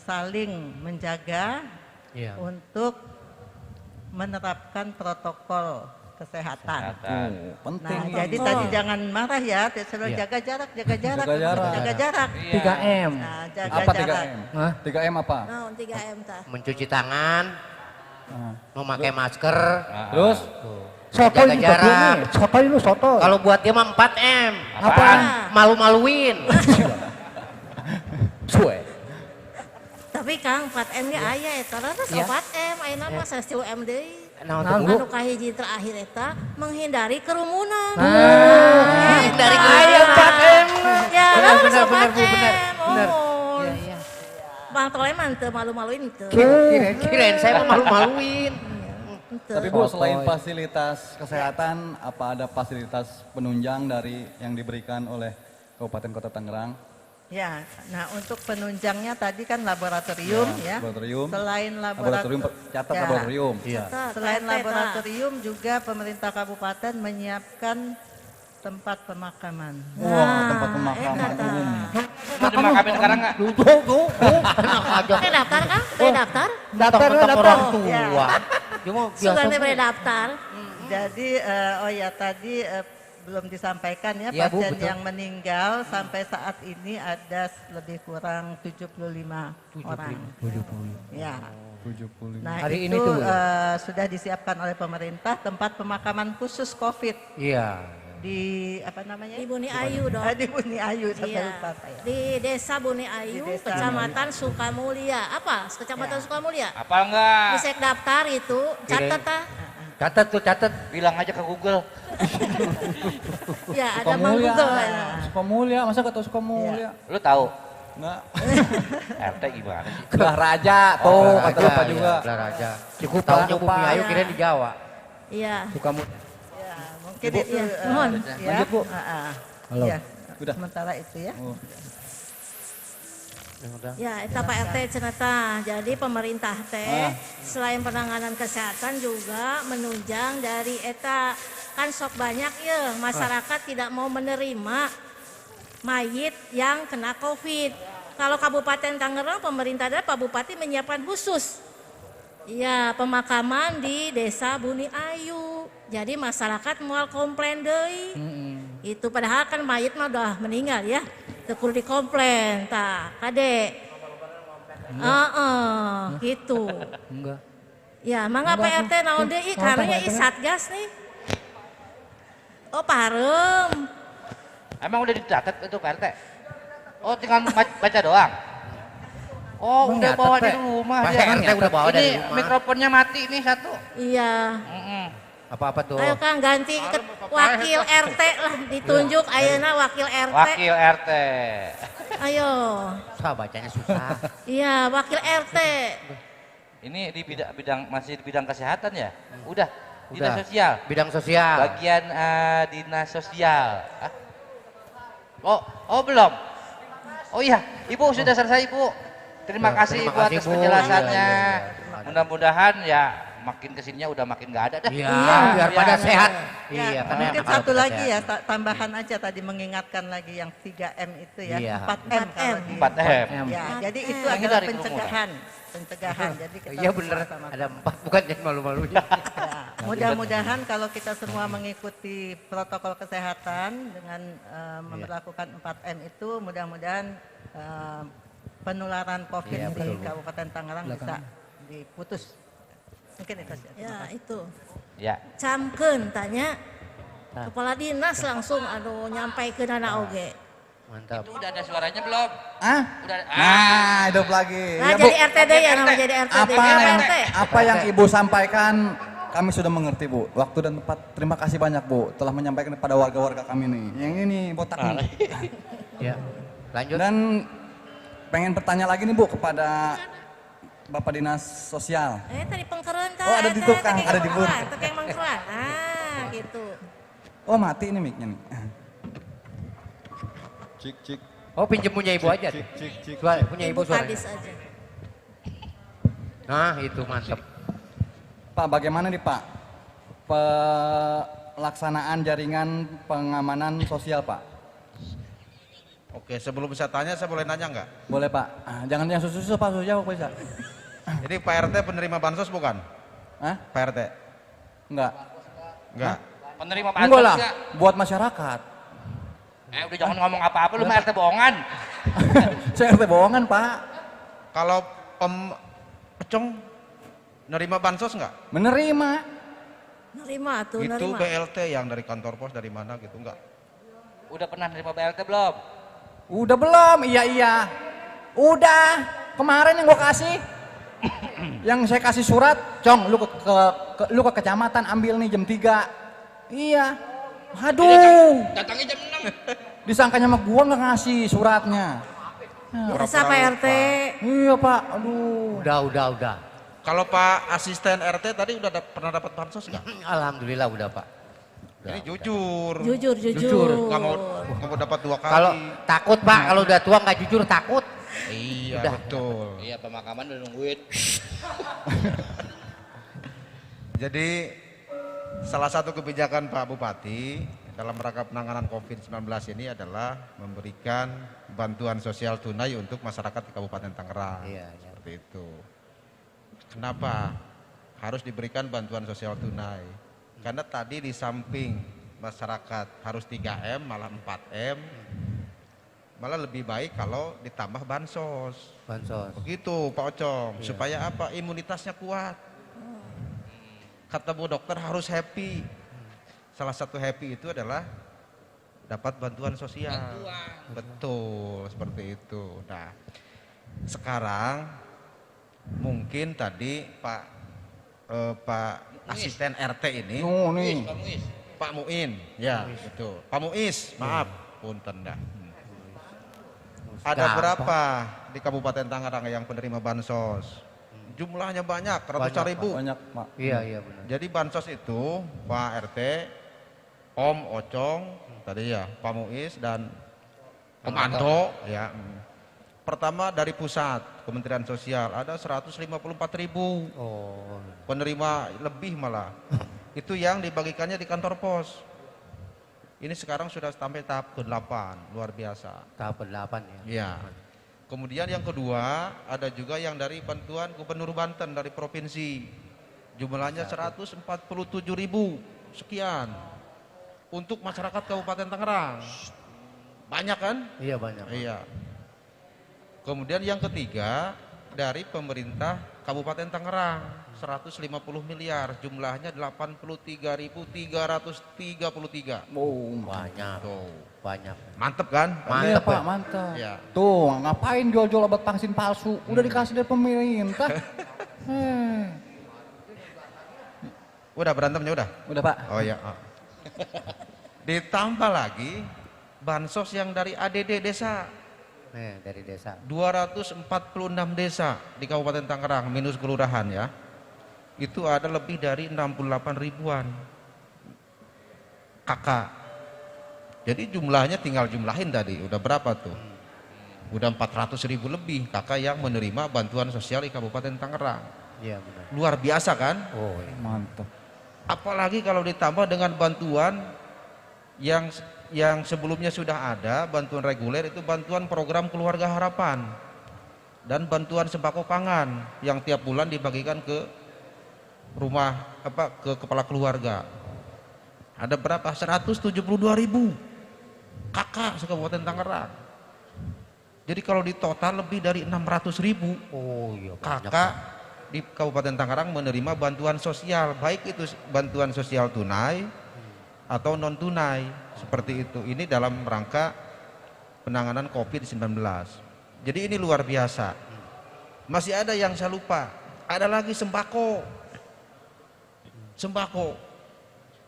saling menjaga untuk menerapkan protokol kesehatan. Penting. Nah, jadi tadi jangan marah ya, selalu jaga jarak. 3M. Nah, jaga Apa jarak. 3M? 3M apa? Nah, 3M tah. Mencuci tangan, memakai masker, Terus? soto jaga jarak. Soto. Kalau buat dia mah 4M. Apaan? Malu-maluin. Suwe. Tapi Kang 4M-nya aya eta terus 4M ayeuna mah 10M deui. Anu kahiji terakhir eta menghindari kerumunan. Dari aya 4M. Ya, benar. Iya. Bang Toleman teu malu-maluin teu. Kirain saya mah malu-maluin. Tapi Bu, selain fasilitas kesehatan, apa ada fasilitas penunjang dari yang diberikan oleh Kabupaten Kota Tangerang? Ya, nah untuk penunjangnya tadi kan laboratorium ya. Laboratorium. Selain Laboratorium, catat laboratorium. Iya. Selain laboratorium juga pemerintah kabupaten menyiapkan tempat pemakaman. Wah, tempat pemakaman umum. Mau dimakamin sekarang nggak? Teh daftar Kang? Teh daftar? Daftar orang tua. Ya. Cuma Sudah biasa. teh daftar. Jadi tadi belum disampaikan ya, Iya, Bu, pasien betul. yang meninggal sampai saat ini ada lebih kurang 75 orang. 70. Ya. 75. Nah, Hari itu ini tuh, Bu. sudah disiapkan oleh pemerintah tempat pemakaman khusus COVID Iya. di apa namanya? Di Buni Ayu dong. Di Buni Ayu sampai Iya. lupa saya. Di Desa Buni Ayu, Di Desa Kecamatan Sukamulya. Apa? Kecamatan Sukamulya? Apa enggak? Bisa daftar itu, catat tah. Catat, bilang aja ke Google. Ya, ada Bang Google. Sukamulya, masa gak tau Sukamulya? Lu tahu? Enggak. RT gimana sih? Belah Raja, tuh kata Bapak juga. Belah Raja. Cukup tahunya Bumi Ayu kira di Jawa. Iya. Sukamu. Ya, mungkin Bu, itu mohon. ya. Lanjut, Bu. Halo. Ya, Udah. sementara itu ya. Ya, eta Pak RT ceneta. Jadi pemerintah teh selain penanganan kesehatan juga menunjang dari eta kan sok banyak ya masyarakat tidak mau menerima mayit yang kena COVID. Kalau Kabupaten Tangerang pemerintah dan Pak Bupati menyiapkan khusus. Ya, pemakaman di Desa Buni Ayu. Jadi masyarakat moal komplain deui. Itu padahal kan mayit mah udah meninggal ya. Teu kudu dikomplain tah, Kade. Gitu. Enggak. Ya, mangga Pak RT naon deui karena ieu Satgas nih. Oh, parem. Emang udah dicatat itu Pak RT? Oh, tinggal baca doang. Oh, udah bawa di rumah Pak dia. RT udah bawa dari Ini rumah. mikrofonnya mati nih satu. Iya. Apa-apa tuh? Ayo Kang ganti wakil RT lah ditunjuk ayeuna wakil RT. Wakil RT. Ayo. Susah bacanya susah. Iya, wakil RT. Ini di bidang masih di bidang kesehatan ya? Udah. Dinas Udah. sosial. Bidang sosial. Bagian dinas sosial. Oh belum. Oh iya, Ibu sudah selesai Ibu. Terima kasih terima Ibu kasih, atas Bu. penjelasannya. Iya. Mudah-mudahan ya makin kesininya udah makin nggak ada dah. Iya, biar pada sehat. Ya, Iya, karena mungkin kalau satu pada lagi sehat. ya, tambahan aja tadi mengingatkan lagi yang 3M itu ya, Iya. 4M kalau di 4M. Ya, jadi itu Yang adalah dari pencegahan. Pencegahan. Jadi kita Iya bener, sama-sama. ada 4 bukan yang malu-malunya. Mudah-mudahan kalau kita semua mengikuti protokol kesehatan dengan memperlakukan 4M itu, mudah-mudahan penularan COVID Iya, di betul. Kabupaten Tangerang bisa diputus. Mungkin itu saja. Ya, itu. Ya. Camkeun tanya. Kepala dinas langsung aduh nyampaikeun anak oge. Mantap. Itu udah ada suaranya belum? Ah? Udah. Nah, hidup lagi. Nah, Ya, Bu. jadi RTD ya nama jadi RTD. Apa yang Ibu sampaikan kami sudah mengerti, Bu. Waktu dan tempat. Terima kasih banyak, Bu, telah menyampaikan kepada warga-warga kami nih. Yang ini botak nih. Ya. Lanjut. Dan pengen bertanya lagi nih, Bu, kepada Bapak Dinas Sosial. Tadi pengkereun Oh, ada di tukang, ada di booth. Tukang mengkereun. Ah, gitu. Oh, mati ini mic-nya nih. Cik. Oh, pinjem punya Ibu aja. Cik. Punya Ibu suara. Habis aja. Nah, itu mantap. Pak, bagaimana nih, Pak? Pelaksanaan jaringan pengamanan sosial, Pak? Oke, sebelum saya tanya, saya boleh nanya nggak? Boleh, Pak. Jangan yang susah-susah, Pak. Susah jawab, bisa. Jadi Pak RT penerima bansos bukan? Hah? Pak RT? Enggak. Enggak. Penerima Enggak bansos lah, nggak? buat masyarakat. Udah jangan ngomong apa-apa lu mah RT bohongan. Saya RT bohongan, Pak. Kalau Econg nerima bansos nggak? Menerima. Nerima tuh, Itu nerima. BLT yang dari kantor pos dari mana gitu enggak? Udah pernah nerima BLT belum? Udah belum? Iya. Udah. Kemarin yang gua kasih. Yang saya kasih surat, Cong, lu ke kecamatan ambil nih jam 3. Iya. Aduh. Datangnya jam 6. Disangkanya sama gua nggak ngasih suratnya. Biasa Pak RT. Iya, Pak. Aduh. Udah. Kalau Pak asisten RT tadi udah pernah dapat bansos nggak? Alhamdulillah udah, Pak. Ini jujur. Jujur. Nggak mau dapat 2 kali. Kalau takut, Pak, kalau udah tua nggak jujur takut. Iya, Udah. betul. Iya, pemakaman udah nungguin. Jadi salah satu kebijakan Pak Bupati dalam rangka penanganan COVID-19 ini adalah memberikan bantuan sosial tunai untuk masyarakat di Kabupaten Tangerang. Iya. Seperti itu. Kenapa harus diberikan bantuan sosial tunai? Karena tadi di samping masyarakat harus 3M malah 4M, malah lebih baik kalau ditambah bansos. Begitu Pak Ocong, Iya. supaya apa? Imunitasnya kuat. Kata Bu Dokter harus happy. Salah satu happy itu adalah dapat bantuan sosial. Betul, seperti itu. Nah, sekarang mungkin tadi Pak asisten RT ini, Pak Muin, ya betul. Pak Muiz, maaf, punten dah. Ada berapa di Kabupaten Tangerang yang penerima bansos? Jumlahnya banyak, ratusan ribu. Banyak, Pak. Iya benar. Jadi bansos itu Pak RT, Om Ocong, tadi ya Pak Muiz dan Om Anto, ya. Pertama dari pusat Kementerian Sosial ada 154.000 penerima lebih malah. Itu yang dibagikannya di kantor pos. Ini sekarang sudah sampai tahap ke-8, luar biasa. Tahap ke-8 ya. Iya. Kemudian yang kedua ada juga yang dari bantuan Gubernur Banten dari provinsi. Jumlahnya 147.000 sekian untuk masyarakat Kabupaten Tangerang. Banyak kan? Iya banyak. Iya. Kemudian yang ketiga dari pemerintah Kabupaten Tangerang 150 miliar, jumlahnya 83.333. Oh, banyak. Tuh. Banyak. Mantep kan? Iya Pak, mantap. Ya. Tuh, ngapain jual-jual obat vaksin palsu? Udah dikasih dari pemerintah. Udah berantemnya udah? Udah Pak. Oh ya. Ditambah lagi bansos yang dari ADD desa. Dari desa. 246 desa di Kabupaten Tangerang minus kelurahan ya. Itu ada lebih dari 68 ribuan kakak. Jadi jumlahnya tinggal jumlahin tadi, udah berapa tuh? Udah 400 ribu lebih kakak yang menerima bantuan sosial di Kabupaten Tangerang. Iya benar. Luar biasa kan? Oh iya. Mantap. Apalagi kalau ditambah dengan bantuan yang sebelumnya sudah ada, bantuan reguler itu bantuan program Keluarga Harapan dan bantuan sembako pangan yang tiap bulan dibagikan ke rumah ke kepala keluarga. Ada berapa? 172 ribu kakak se-Kabupaten Tangerang. Jadi kalau di total lebih dari 600 ribu kakak di Kabupaten Tangerang menerima bantuan sosial, baik itu bantuan sosial tunai atau non tunai seperti itu. Ini dalam rangka penanganan COVID-19. Jadi ini luar biasa. Masih ada yang saya lupa, ada lagi sembako.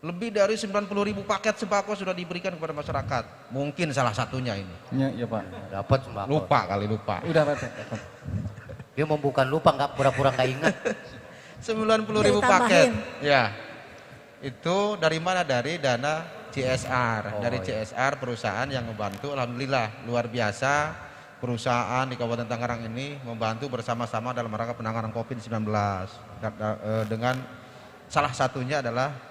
Lebih dari 90 ribu paket sembako sudah diberikan kepada masyarakat. Mungkin salah satunya ini. Iya Pak. Dapat sembako. Lupa. Udah Pak. Dia mau bukan lupa, nggak pura-pura nggak ingat. 90 ribu paket. Ya. Itu dari mana? Dari dana CSR. Dari CSR perusahaan yang membantu. Alhamdulillah luar biasa perusahaan di Kabupaten Tangerang ini membantu bersama-sama dalam rangka penanganan COVID-19 dengan salah satunya adalah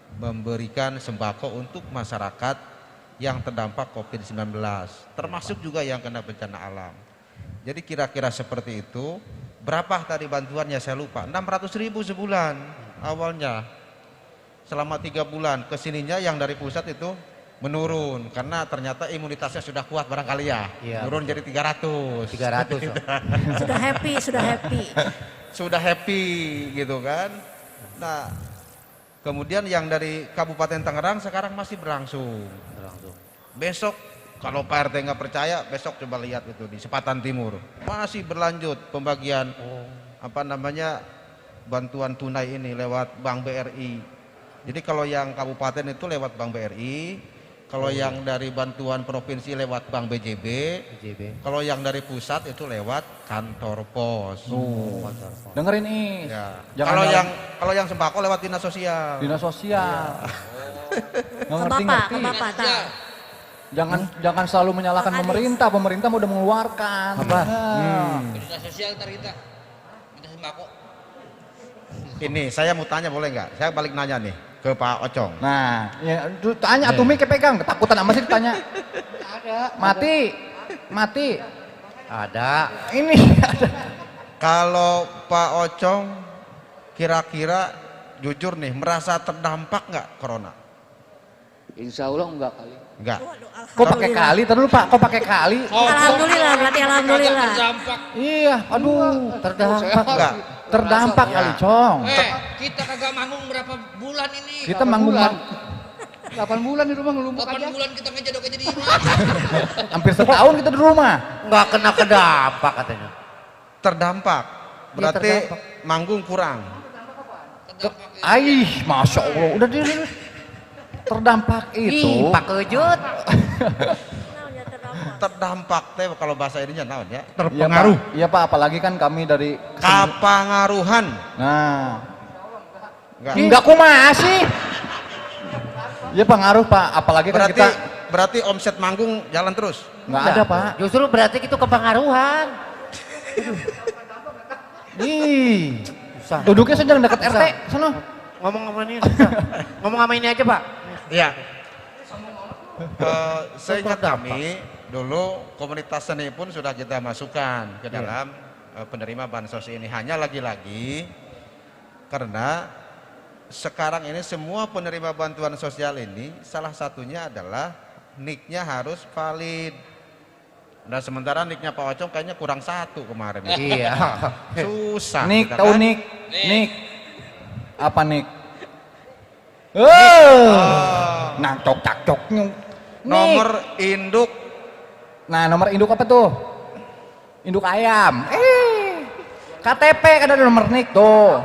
memberikan sembako untuk masyarakat yang terdampak COVID-19, termasuk juga yang kena bencana alam. Jadi kira-kira seperti itu. Berapa tadi bantuannya saya lupa, 600 ribu sebulan awalnya. Selama 3 bulan, kesininya yang dari pusat itu menurun karena ternyata imunitasnya sudah kuat barangkali ya. Turun jadi 300. Sudah happy. Sudah happy gitu kan. Nah, kemudian yang dari Kabupaten Tangerang sekarang masih berlangsung. Besok kalau Pak RT nggak percaya, besok coba lihat itu di Sepatan Timur masih berlanjut pembagian bantuan tunai ini lewat Bank BRI. Jadi kalau yang kabupaten itu lewat Bank BRI, kalau yang dari bantuan provinsi lewat Bank BJB, kalau yang dari pusat itu lewat kantor pos. Dengerin nih. Ya. Kalau yang sembako lewat dinas sosial. Dinas sosial. Ke Bapak. Jangan selalu menyalahkan pemerintah. Pemerintah udah mengeluarkan. Dinas sosial ntar kita minta sembako. Ini saya mau tanya boleh nggak? Saya balik nanya nih ke Pak Ocong. Nah, ya, tanya Atumi kepegang, ketakutan apa sih ditanya? Ada. Mati. Ada. Ini ada. Kalau Pak Ocong kira-kira jujur nih merasa terdampak nggak corona? Insya Allah enggak kali. Enggak. Kok pakai kali? Tadi lu Pak, kok pakai kali? Alhamdulillah, berarti alhamdulillah. Iya, aduh, terdampak. Enggak. Terdampak kali, Cong. Kita kagak manggung berapa bulan ini? Kita manggung 8 bulan di rumah ngelumpuk aja. 8 bulan kita ngejadok aja di rumah. Hampir setahun kita di rumah. Nggak kena kedampak katanya. Terdampak. Berarti manggung kurang. Aih, Masya Allah. Udah terdampak itu. Pak Kejut. Terdampak teh kalau bahasa ininya naon ya? Terpengaruh. Iya Pak, apalagi kan kami dari kapangaruhan. Nah. Enggak kumaha sih. Iya pengaruh Pak, apalagi kan kita berarti omset manggung jalan terus. Enggak ada Pak. Justru berarti itu kepengaruhan. Ih. Duduknya sedang dekat RT, sono. Ngomong sama ini aja Pak. Iya. Seingat kami dulu komunitas seni pun sudah kita masukkan ke dalam penerima bansos ini. Hanya lagi-lagi karena sekarang ini semua penerima bantuan sosial ini salah satunya adalah NIK-nya harus valid. Nah sementara niknya Pak Ocong kayaknya kurang 1 kemarin. Iya. Susah. Nik, kita tahu kan. Nik? Nik. Apa Nik? Nah, cok-cok-coknya. Nomor induk. Nah, nomor induk apa tuh? Induk ayam. KTP kan ada nomor Nik tuh.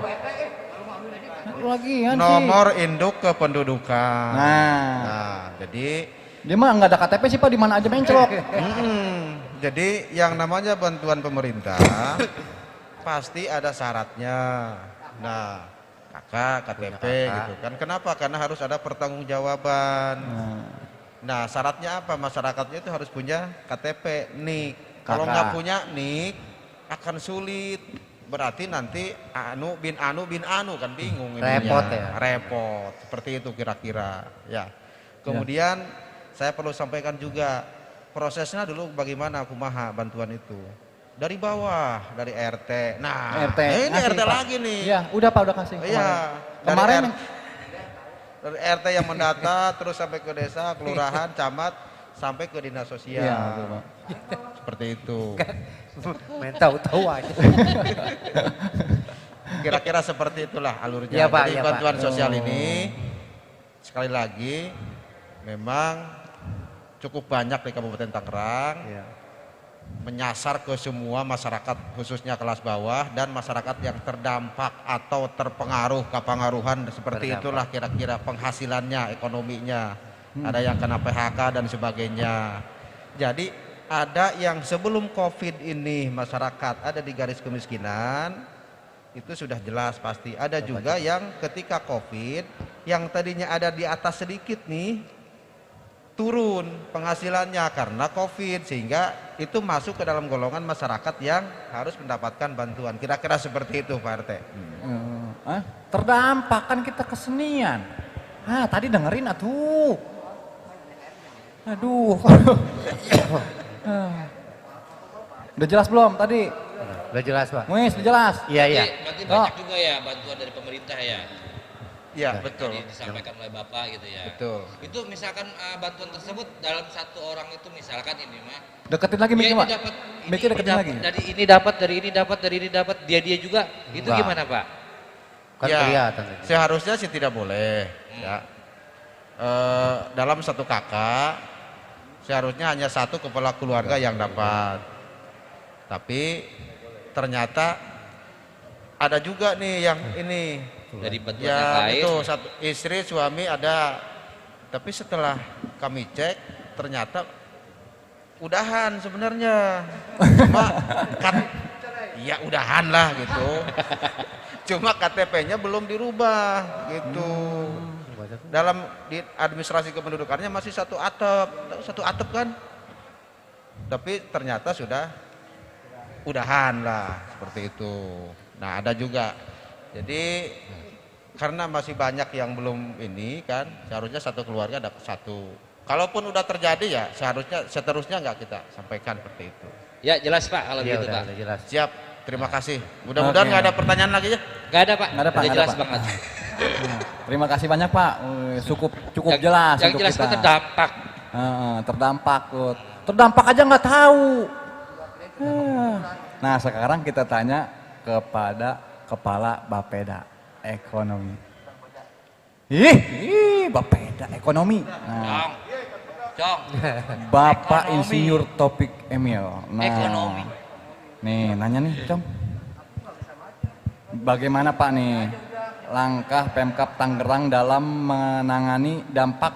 Lagian sih. Nomor induk kependudukan. Nah, jadi dia mah nggak ada KTP sih Pak, di mana aja menclok. Jadi yang namanya bantuan pemerintah pasti ada syaratnya. Nah, kakak KTP gitu kan. Kenapa? Karena harus ada pertanggungjawaban. Nah, syaratnya apa? Masyarakatnya itu harus punya KTP NIK. Kalau nggak punya NIK akan sulit. Berarti nanti anu bin anu kan bingung ininya. Repot ya. Repot. Seperti itu kira-kira. Ya. Kemudian saya perlu sampaikan juga prosesnya dulu bagaimana kumaha bantuan itu. Dari bawah, dari RT. Nah, ini RT Pak. lagi nih. Iya, udah Pak, udah kasih. Iya. Kemarin Dari RT yang mendata terus sampai ke desa, kelurahan, camat, sampai ke dinas sosial. Iya, betul, Pak. Seperti itu. Main tahu-tahu aja. Kira-kira seperti itulah alurnya. Iya, Pak, Jadi iya, bantuan Pak. sosial ini sekali lagi memang cukup banyak di Kabupaten Tangerang. Menyasar ke semua masyarakat khususnya kelas bawah dan masyarakat yang terdampak atau terpengaruh kepengaruhan seperti itulah kira-kira penghasilannya, ekonominya. Ada yang kena PHK dan sebagainya. Jadi ada yang sebelum COVID ini masyarakat ada di garis kemiskinan, itu sudah jelas pasti. Ada juga yang ketika COVID yang tadinya ada di atas sedikit nih turun penghasilannya karena COVID, sehingga itu masuk ke dalam golongan masyarakat yang harus mendapatkan bantuan. Kira-kira seperti itu Pak RT. Terdampak kan kita kesenian. Tadi dengerin atuh. Aduh. Udah jelas belum tadi? Udah jelas Pak. Wis, udah jelas. Iya, iya. Berarti banyak juga ya bantuan dari pemerintah ya? Iya, betul. Tadi disampaikan oleh Bapak gitu ya. Betul. Itu misalkan bantuan tersebut dalam satu orang itu misalkan ini mah. Deketin lagi mikir Pak. Mikir deketin lagi. Dari ini dapat, dari ini dapat, dari ini dapat, dia juga. Itu Enggak. gimana Pak? Kan kelihatan. Seharusnya sih tidak boleh. Ya. Dalam satu kakak seharusnya hanya satu kepala keluarga yang dapat. Tapi ternyata ada juga nih yang ini. Dari bantuan ya, yang lain. itu satu istri suami ada, tapi setelah kami cek ternyata udahan sebenarnya, cuma kan ya udahan lah gitu, cuma KTP-nya belum dirubah gitu. Dalam di administrasi kependudukannya masih satu atap kan, tapi ternyata sudah udahan lah seperti itu. Nah ada juga. Jadi karena masih banyak yang belum ini kan, seharusnya satu keluarga dapat satu. Kalaupun udah terjadi ya seterusnya nggak kita sampaikan seperti itu. Ya jelas Pak kalau Ya, gitu udah, Pak. udah jelas. Siap, terima kasih. Mudah-mudahan nggak ada pertanyaan lagi ya. Nggak ada Pak. Nggak ada Pak. Udah nggak jelas ada, Pak. banget. Terima kasih banyak Pak. Cukup jelas Yang untuk jelas kita. Pak terdampak. Terdampak tuh. Terdampak aja nggak tahu. Nah sekarang kita tanya kepada Kepala Bapeda Ekonomi. Bapeda Ekonomi. Nah, Cong. Bapak Ekonomi. Insinyur Topik Emil. Nah, Ekonomi. Nih nanya nih, Cong. Bagaimana Pak nih langkah Pemkab Tangerang dalam menangani dampak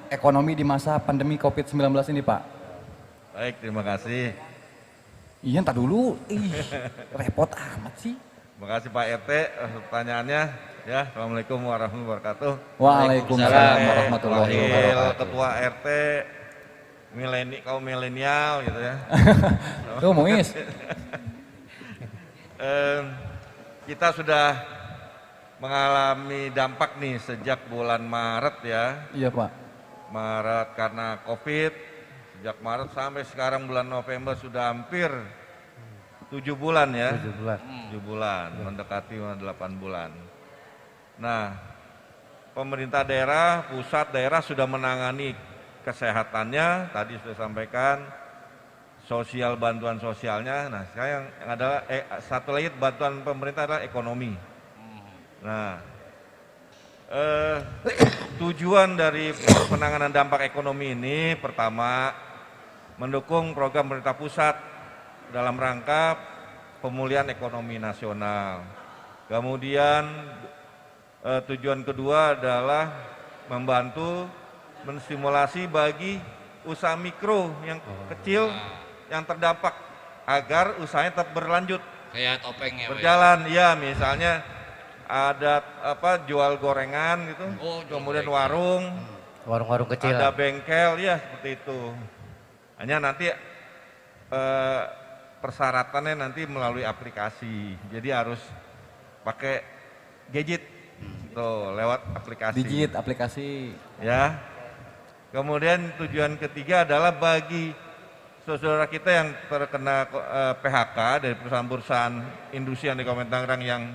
ekonomi di masa pandemi COVID-19 ini Pak? Baik, terima kasih. Iya, entar dulu. Repot amat sih. Terima kasih Pak RT pertanyaannya. Ya, Assalamualaikum warahmatullahi wabarakatuh. Waalaikumsalam warahmatullahi Wakil wabarakatuh. Ketua RT kaum milenial gitu ya. Tuh, Muis. Kita sudah mengalami dampak nih sejak bulan Maret ya. Iya Pak. Maret karena COVID, sejak Maret sampai sekarang bulan November sudah hampir 7 bulan ya. 7 bulan, mendekati 8 bulan. Nah, pemerintah daerah, pusat daerah sudah menangani kesehatannya, tadi sudah sampaikan, sosial, bantuan sosialnya. Nah, sekarang yang adalah satu lagi bantuan pemerintah adalah ekonomi. Nah, tujuan dari penanganan dampak ekonomi ini pertama mendukung program pemerintah pusat dalam rangka pemulihan ekonomi nasional. Kemudian tujuan kedua adalah membantu menstimulasi bagi usaha mikro yang kecil yang terdampak agar usahanya tetap berlanjut. Kayak topeng ya, Pak, berjalan, ya misalnya ada jual gorengan gitu, kemudian warung, warung-warung kecil, ada bengkel, ya seperti itu. Hanya nanti persyaratannya nanti melalui aplikasi, jadi harus pakai gadget, tuh lewat aplikasi. Digit aplikasi. Ya. Kemudian tujuan ketiga adalah bagi saudara kita yang terkena PHK dari perusahaan-perusahaan industri yang di Kabupaten Tangerang yang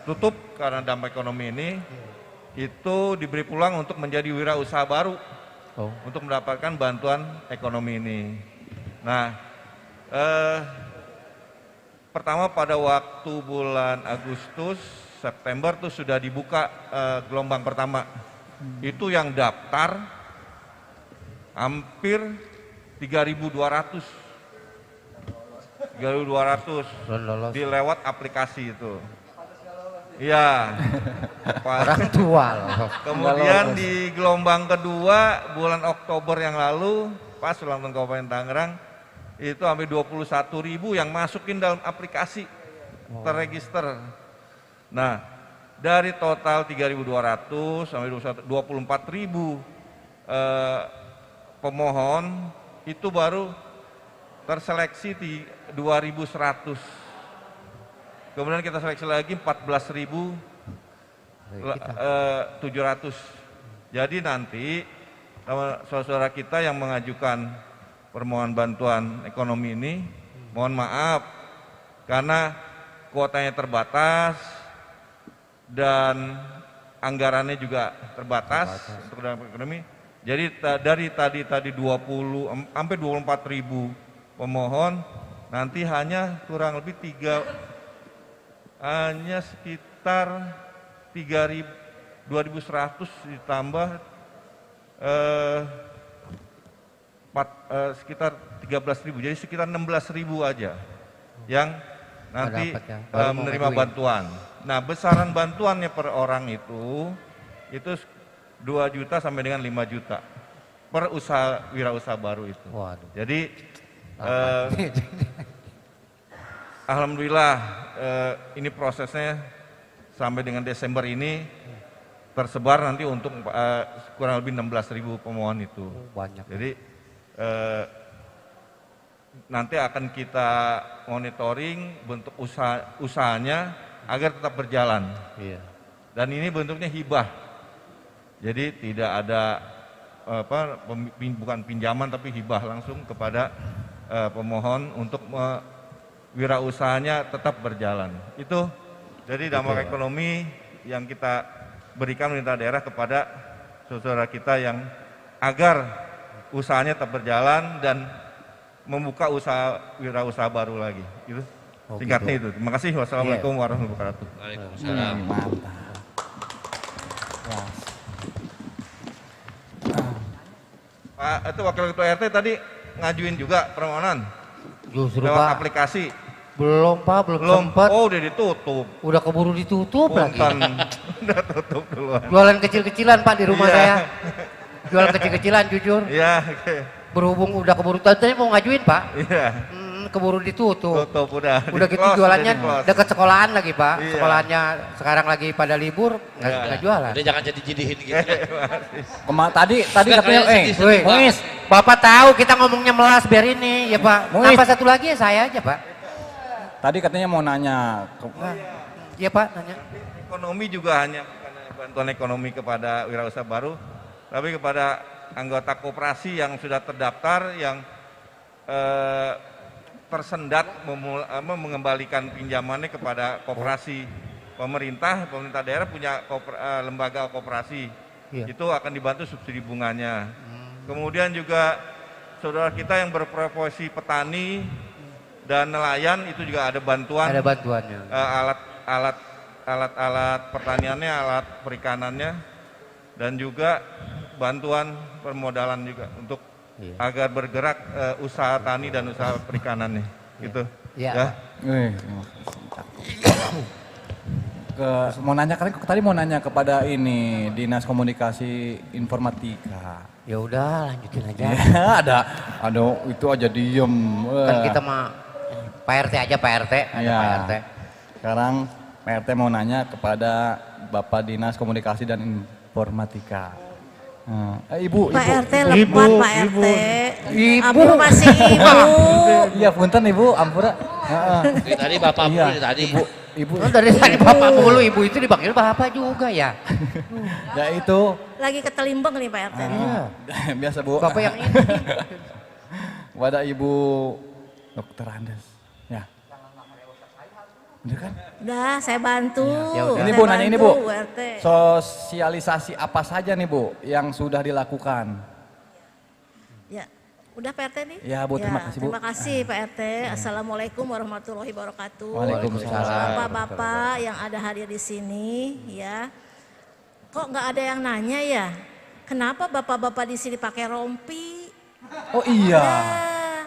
tutup karena dampak ekonomi ini, itu diberi peluang untuk menjadi wirausaha baru untuk mendapatkan bantuan ekonomi ini. Nah, pertama pada waktu bulan Agustus, September tuh sudah dibuka gelombang pertama. Itu yang daftar hampir 3.200. 3.200 dilewat aplikasi itu. Iya. Orang tua loh. Kemudian di gelombang kedua bulan Oktober yang lalu, pas ulang tahun Kabupaten Tangerang, itu hampir 21.000 yang masukin dalam aplikasi terregister. Nah, dari total 3.200 sampai 24.000 pemohon itu baru terseleksi di 2.100. Kemudian kita seleksi lagi 14.700. Jadi nanti saudara kita yang mengajukan permohonan bantuan ekonomi ini, mohon maaf karena kuotanya terbatas dan anggarannya juga terbatas untuk dampak ekonomi. Jadi dari tadi 20 sampai 24.000 pemohon, nanti hanya kurang lebih sekitar 2.100 ditambah sekitar 13.000, jadi sekitar 16.000 aja yang nanti menerima bantuan. Nah, besaran bantuannya per orang itu 2 juta sampai dengan 5 juta per wirausaha baru itu. Waduh. Jadi alhamdulillah ini prosesnya sampai dengan Desember ini tersebar nanti untuk kurang lebih 16.000 pemohon itu. Banyak. Jadi nanti akan kita monitoring bentuk usahanya agar tetap berjalan. Iya. Dan ini bentuknya hibah. Jadi tidak ada bukan pinjaman tapi hibah langsung kepada pemohon untuk wirausahanya tetap berjalan. Itu jadi dampak ekonomi yang kita berikan pemerintah daerah kepada saudara kita yang agar usahanya tetap berjalan dan membuka wirausaha baru lagi. Itu singkatnya itu. Terima kasih. Wassalamualaikum warahmatullahi wabarakatuh. Waalaikumsalam. Mantap. Pak, itu Wakil Ketua RT tadi ngajuin juga permohonan Justru lewat Pak, aplikasi. belum Pak, belum sempat. Oh, udah ditutup. Udah keburu ditutup lagi. Udah tutup duluan. Jualan kecil-kecilan Pak di rumah Iya. saya. Jualan kecil-kecilan jujur. Iya. Berhubung udah keburu tadi mau ngajuin Pak. Iya. Keburu ditutup. Tutup udah. Udah gitu Di-close, jualannya udah di-close. dekat sekolahan lagi Pak. Iya. Sekolahnya sekarang lagi pada libur, nggak jualan. Udah jangan jadi jidihin gitu. Tadi katanya Muis, Bapak tahu kita ngomongnya melas biar ini ya Pak. Muis. Apa satu lagi ya saya aja Pak. Tadi katanya mau nanya. Iya Pak, nanya. Ekonomi juga hanya bukan bantuan ekonomi kepada wirausaha baru, tapi kepada anggota koperasi yang sudah terdaftar yang tersendat mengembalikan pinjamannya kepada koperasi. Pemerintah daerah punya lembaga koperasi. Iya. Itu akan dibantu subsidi bunganya. Kemudian juga saudara kita yang berprofesi petani dan nelayan itu juga ada bantuan. Ada bantuannya. Alat pertaniannya, alat perikanannya, dan juga bantuan permodalan juga untuk agar bergerak usaha tani dan usaha perikanannya. Gitu. Iya. Mau nanya tadi mau nanya kepada ini Dinas Komunikasi Informatika. Ya udah lanjutin aja. Ya, ada itu aja diem. Kan kita mah Pak RT aja, Pak RT. Ada Pak RT. Sekarang Pak RT mau nanya kepada Bapak Dinas Komunikasi dan Informatika. Ibu, Pak RT lebat, Pak RT. Ibu. Ampura masih ibu. Iya, punten Ibu, ampura. Tadi Bapak mulu tadi. Ibu. Oh, dari tadi Bapak mulu, Ibu itu dipanggil Bapak juga ya. Ya itu. Lagi ketelimbang nih Pak RT. Biasa Bu. Bapak yang ini. Wadah Ibu Dokter Andes. Ya. Bener kan? Udah, saya bantu. Ya udah. Ini Saya Bu, nanya ini Bu. RT. Sosialisasi apa saja nih Bu yang sudah dilakukan? Ya, udah Pak RT nih? Ya Bu, terima kasih Bu. Terima kasih Pak RT. Assalamualaikum warahmatullahi wabarakatuh. Waalaikumsalam. Bapak-bapak yang ada hadir di sini, ya. Kok nggak ada yang nanya ya? Kenapa bapak-bapak di sini pakai rompi? Oh iya.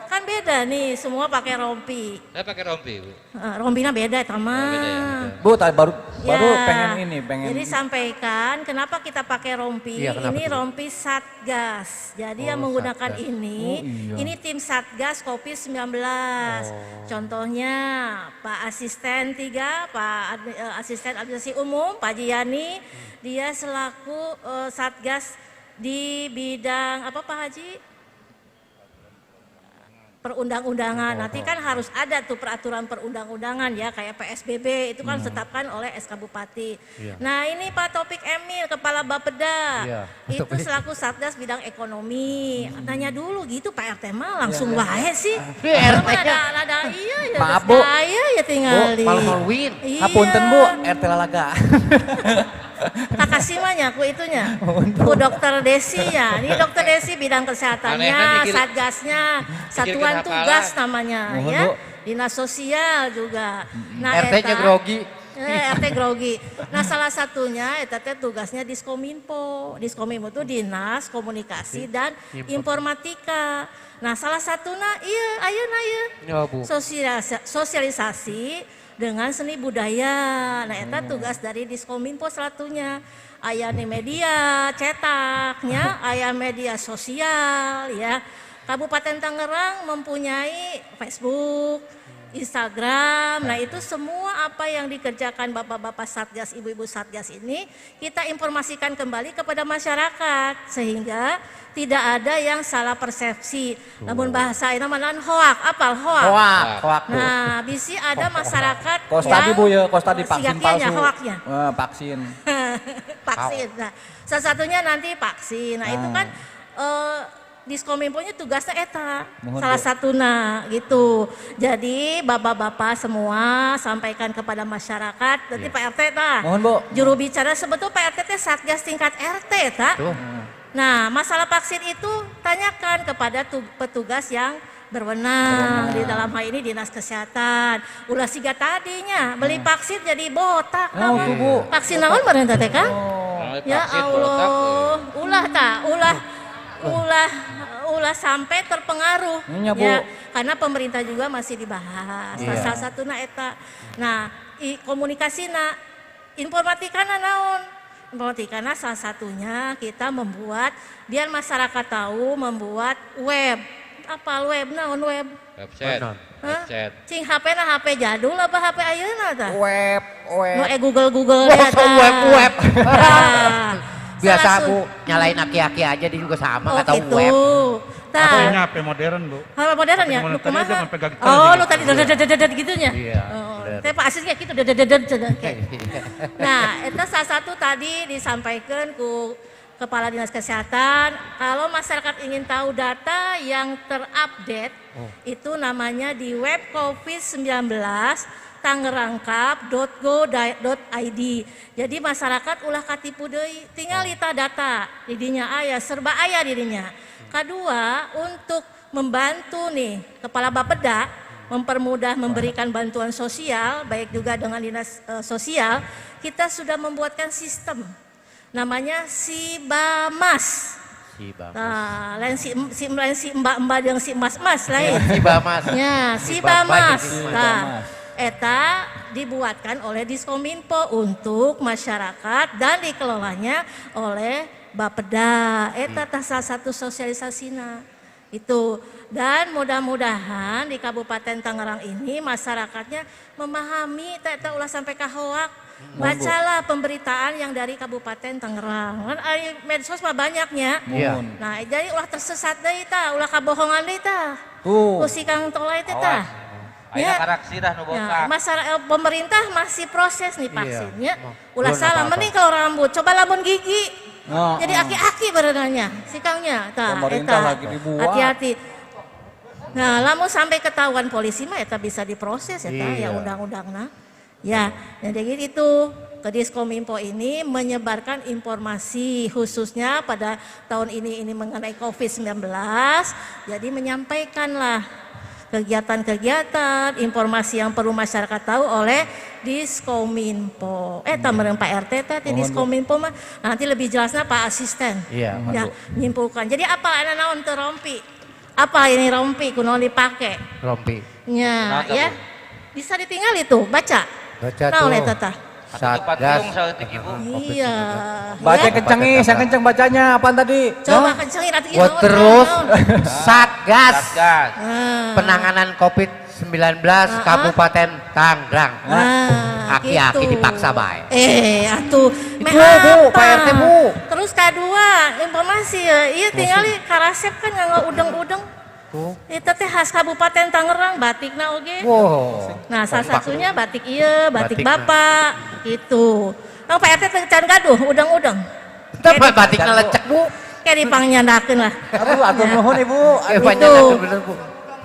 Kan beda nih, semua pakai rompi. Saya pakai rompi, Bu. Rompinya beda, Tama. Bu, baru pengen. Jadi sampaikan kenapa kita pakai rompi. Iya, ini rompi Satgas. Jadi yang menggunakan ini tim Satgas COVID-19. Contohnya Pak Asisten 3, Pak Asisten Administrasi Umum, Pak Jiyani, dia selaku Satgas di bidang apa Pak Haji? Perundang-undangan. Nanti kan harus ada tuh peraturan perundang-undangan ya, kayak PSBB itu kan ditetapkan oleh SK Bupati. Nah ini Pak Taufik Emil, Kepala Bapeda, itu selaku Satgas bidang ekonomi. Nanya dulu gitu Pak RT mah langsung wae sih. Ada iya ya. Maaf Bu. Saya ya tinggal di. Malu-maluin. Hapunten Bu, RT Lalaga. Kakak Simanya aku itunya. Bu Dokter Desi ya. Ini Dokter Desi bidang kesehatannya, Satgasnya, Satuan Tugas namanya ya. Dinas Sosial juga. Nah, RT-nya grogi. RT grogi. Nah salah satunya eta teh tugasnya Diskominfo. Diskominfo itu Dinas Komunikasi dan Informatika. Nah salah satunya iya ayeuna ieu. Sosialisasi dengan seni budaya. Nah eta tugas dari Diskominfo satunya. Aya di media cetaknya, aya media sosial ya. Kabupaten Tangerang mempunyai Facebook, Instagram. Nah itu semua apa yang dikerjakan bapak-bapak Satgas, ibu-ibu Satgas ini kita informasikan kembali kepada masyarakat sehingga tidak ada yang salah persepsi. Namun bahasa ini namanya hoak, apal hoak. Hoak. Nah bisi ada masyarakat Kos tadi Bu ya, kos tadi vaksin sigakianya, palsu. hoaknya. Vaksin. Vaksin. Nah salah satunya nanti vaksin. Nah itu kan Diskominfonya tugasnya eta salah satunya gitu. Jadi bapak-bapak semua sampaikan kepada masyarakat. Nanti Pak RT Mohon Bu. Juru bicara sebetulnya Pak RT teh Satgas tingkat RT Nah masalah vaksin itu tanyakan kepada petugas yang berwenang di dalam hal ini Dinas Kesehatan. Ulah siga tadinya beli vaksin jadi botak. Vaksin naon meureun teh Kang? Ya Allah, ulah sampai terpengaruh ya, karena pemerintah juga masih dibahas. Salah satunya eta. Nah, komunikasina informatikana naon? Informatikana salah satunya kita membuat biar masyarakat tahu membuat web. Apa web naon web? Website. Cing HP na HP jadul apa HP ayeuna tah? Web. Nu Google ya web. Biasa Bu, nyalain aki-aki aja dia juga sama, nggak tahu gitu. web. Aku ini HP modern Bu. HP modern ya? Lu kumaha? Lu tadi dedet gitunya? Iya. Tapi Pak aslinya gitu dedet. Nah, itu salah satu tadi disampaikan ku Kepala Dinas Kesehatan, kalau masyarakat ingin tahu data yang terupdate, itu namanya di web COVID-19 tangerangkap.go.id. Jadi masyarakat ulah katipu deui, tinggal lita data didinya aya serba aya dirinya. Kedua, untuk membantu nih Kepala Bapeda mempermudah memberikan bantuan sosial, baik juga dengan dinas sosial, kita sudah membuatkan sistem namanya Sibamas. Nah, lain si mbak-mbak yang si mas-mas lain. Sibamas. Ya, Sibamas. Nah, eta dibuatkan oleh Diskominfo untuk masyarakat dan dikelolanya oleh Bapeda. Eta salah satu sosialisasina itu. Dan mudah-mudahan di Kabupaten Tangerang ini masyarakatnya memahami eta ulah sampai kahoak. Bacalah pemberitaan yang dari Kabupaten Tangerang. Kan ari medsos mah banyaknya. Iya. Nah, jadi ulah tersesat deui tah, ulah kabohongan deui tah. Tuh. Ku si Kang Tolai teh tah. Aya karaksi dah nu botak. Masyarakat pemerintah masih proses nih vaksinnya. Ulah Belum salah apa-apa. mending kalau rambut, coba lamun gigi. Oh, Jadi aki-aki berenanya si Kangnya. Tah, Pemerintah eta. lagi dibuat. Hati-hati. Nah, lamun sampai ketahuan polisi mah eta bisa diproses eta ya undang-undangna. Ya, jadi gitu. Ke Diskominfo ini menyebarkan informasi khususnya pada tahun ini mengenai COVID-19. Jadi menyampaikanlah kegiatan-kegiatan, informasi yang perlu masyarakat tahu oleh Diskominfo. Tamereng Pak RT tadi Diskominfo mah nanti lebih jelasnya Pak Asisten. Iya, Ya, nyimpulkan. Jadi apa ana naon teu rompi? Apa ini rompi kunaon dipake? Rompi. Ya, ya. Bisa ditinggal itu, baca. Baca Naon tuh. eta tah? Satgas. Iya. Baca ya. kenceng nih, saya kenceng bacanya. Apaan tadi? Coba kencengin atuh Buat terus Satgas. Ah. Penanganan COVID-19 Kabupaten Tangerang. Aki-aki gitu. dipaksa bae. Atuh. Itu Bu, Pak RT Bu. Terus kedua, informasi ya, iya tinggal karasep kan nganggo udeng-udeng. Itu teh khas Kabupaten Tangerang, batikna oge. Wow. Nah, salah satunya batik iya, batik Batikna. Bapak, gitu. Nang Pak RT teh can gaduh, udeng-udeng. Tapi batiknya lecek Bu. Kayak dipangnyanakeun lah. Aduh nuhun Ibu. Itu. bener Bu.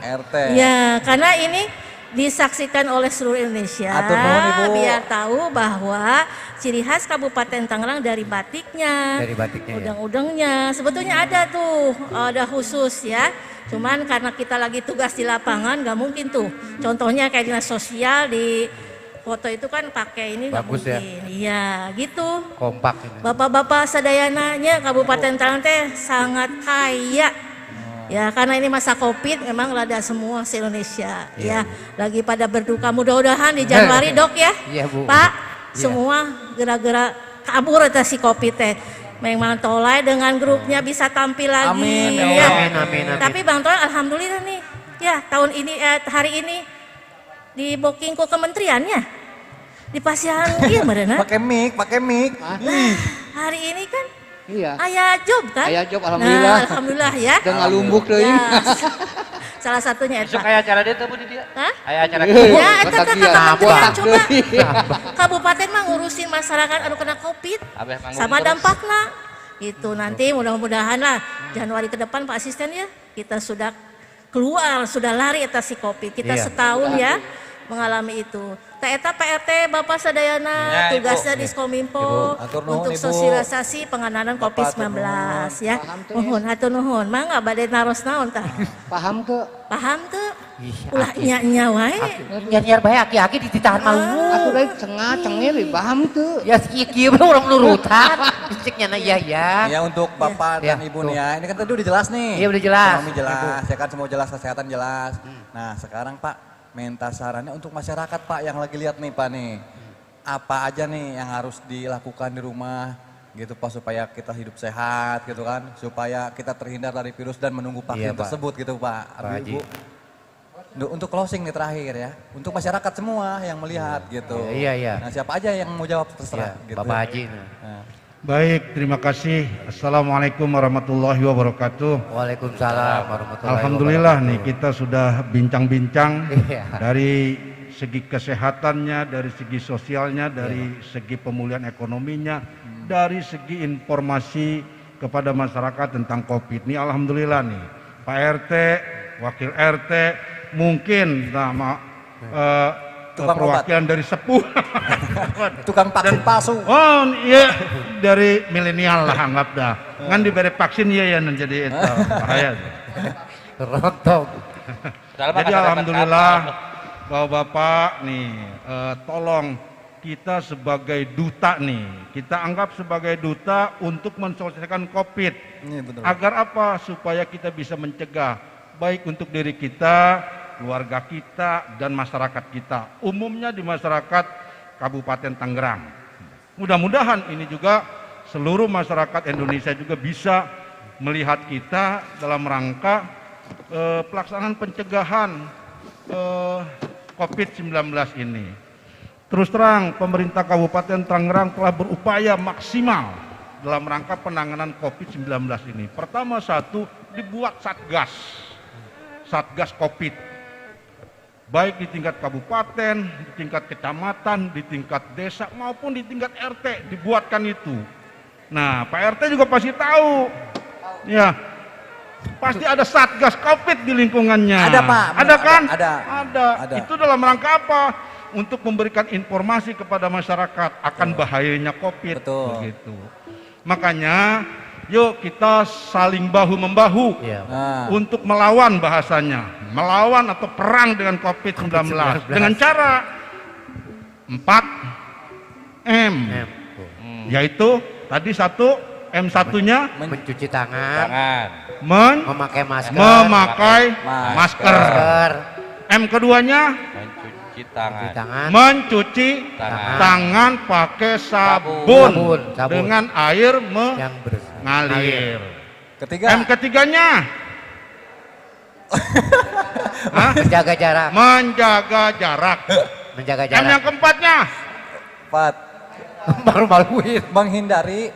RT. Ya, karena ini disaksikan oleh seluruh Indonesia. Atur nuhun, Ibu. Biar tahu bahwa ciri khas Kabupaten Tangerang dari batiknya, Dari batiknya ya. udeng-udengnya. Sebetulnya ada tuh, ada khusus ya. Cuman karena kita lagi tugas di lapangan, nggak mungkin tuh. Contohnya kayak dinas sosial di foto itu kan pakai ini nggak Bagus ya. mungkin. Iya, gitu. Kompak ini. Bapak-bapak sadayananya Kabupaten Tangerang teh sangat kaya. Ya, karena ini masa Covid memang rada semua se-Indonesia ya. Lagi pada berduka, mudah-mudahan di Januari Dok ya. Iya, Bu. Pak, Iya. semua gerak-gerak kabur eta si Covid teh. Memang Tolai dengan grupnya bisa tampil lagi. Amin, ya. amin. Tapi Bang Tolai alhamdulillah nih. Ya, tahun ini hari ini di booking ku kementeriannya. Di pasihan ieu meureuna. Pakai mic. Ih. Hari ini kan Iya. aya job kan? Aya job, alhamdulillah. Nah, alhamdulillah ya. Udah ngalumbuk deui. Ya. Salah satunya Besok eta. aya acara dia tuh Bu di dia. Hah? Aya acara Ya, eta teh Ketagihan. kementerian Apa? coba. Kabupaten mah ngurusin masyarakat anu kena Covid Abah nganggur sama terus. dampakna. Itu nanti mudah-mudahan lah Januari ke depan Pak Asisten ya kita sudah keluar, sudah lari eta si Covid. Kita Iya. setahun ya mengalami itu. Teh eta Pak RT Bapak Sadayana Ya, Ibu. tugasnya Diskominfo Atur nuhun, untuk Ibu. sosialisasi penanganan COVID-19 ya. Nuhun hatur nuhun. Mangga bade naros naon tah? Paham ke? Paham tuh? Ih, Ulah nya wae. Nyar bae aki-aki dititahan malu. Aku deui cengir paham tuh. Ya kieu mah urang nurutan. Bisicnya na iya ya. Ya untuk Bapak Ya, dan Ibu tuh. nih ya. Ini kan tadi udah jelas nih. Iya, udah jelas. Ekonomi jelas, ya kan semua jelas, kesehatan jelas. Nah, sekarang Pak minta sarannya untuk masyarakat Pak yang lagi lihat nih Pak nih. Apa aja nih yang harus dilakukan di rumah gitu Pak supaya kita hidup sehat gitu kan. Supaya kita terhindar dari virus dan menunggu vaksin Iya, Pak. tersebut gitu Pak. Pak Haji. Ibu. Untuk closing nih terakhir ya. Untuk masyarakat semua yang melihat gitu. Iya. Nah, siapa aja yang mau jawab terserah Iya, gitu. Bapak Haji. Nah. Baik, terima kasih. Assalamualaikum warahmatullahi wabarakatuh. Waalaikumsalam warahmatullahi Alhamdulillah nih wabarakatuh. kita sudah bincang-bincang Iya. dari segi kesehatannya, dari segi sosialnya, dari segi pemulihan ekonominya, dari segi informasi kepada masyarakat tentang COVID. Ini alhamdulillah nih, Pak RT, Wakil RT, mungkin perwakilan dari sepuh. Tukang vaksin palsu. Oh iya, dari milenial lah anggap dah. Ngan diberi vaksin iya ya jadi itu bahaya. Rontok. Jadi alhamdulillah Bapak-bapak nih, tolong kita sebagai duta nih, kita anggap sebagai duta untuk menselesaikan COVID. Betul. Agar apa? Supaya kita bisa mencegah baik untuk diri kita, keluarga kita, dan masyarakat kita. Umumnya di masyarakat Kabupaten Tangerang. Mudah-mudahan ini juga seluruh masyarakat Indonesia juga bisa melihat kita dalam rangka pelaksanaan pencegahan COVID-19 ini. Terus terang, pemerintah Kabupaten Tangerang telah berupaya maksimal dalam rangka penanganan COVID-19 ini. Pertama, satu, dibuat Satgas COVID. Baik di tingkat kabupaten, di tingkat kecamatan, di tingkat desa, maupun di tingkat RT, dibuatkan itu. Nah, Pak RT juga pasti tahu. Ya, pasti ada Satgas COVID di lingkungannya. Ada, Pak. Ada kan? Ada. Itu dalam rangka apa? Untuk memberikan informasi kepada masyarakat akan bahayanya COVID. Betul. Begitu. Makanya, yuk kita saling bahu-membahu untuk melawan bahasanya. Melawan atau perang dengan COVID-19. Dengan cara 4M. Yaitu, tadi satu, M1-nya mencuci tangan, memakai masker, M keduanya mencuci tangan pakai sabun dengan air mengalir. M ketiganya menjaga jarak. M yang keempatnya malu-maluin, menghindari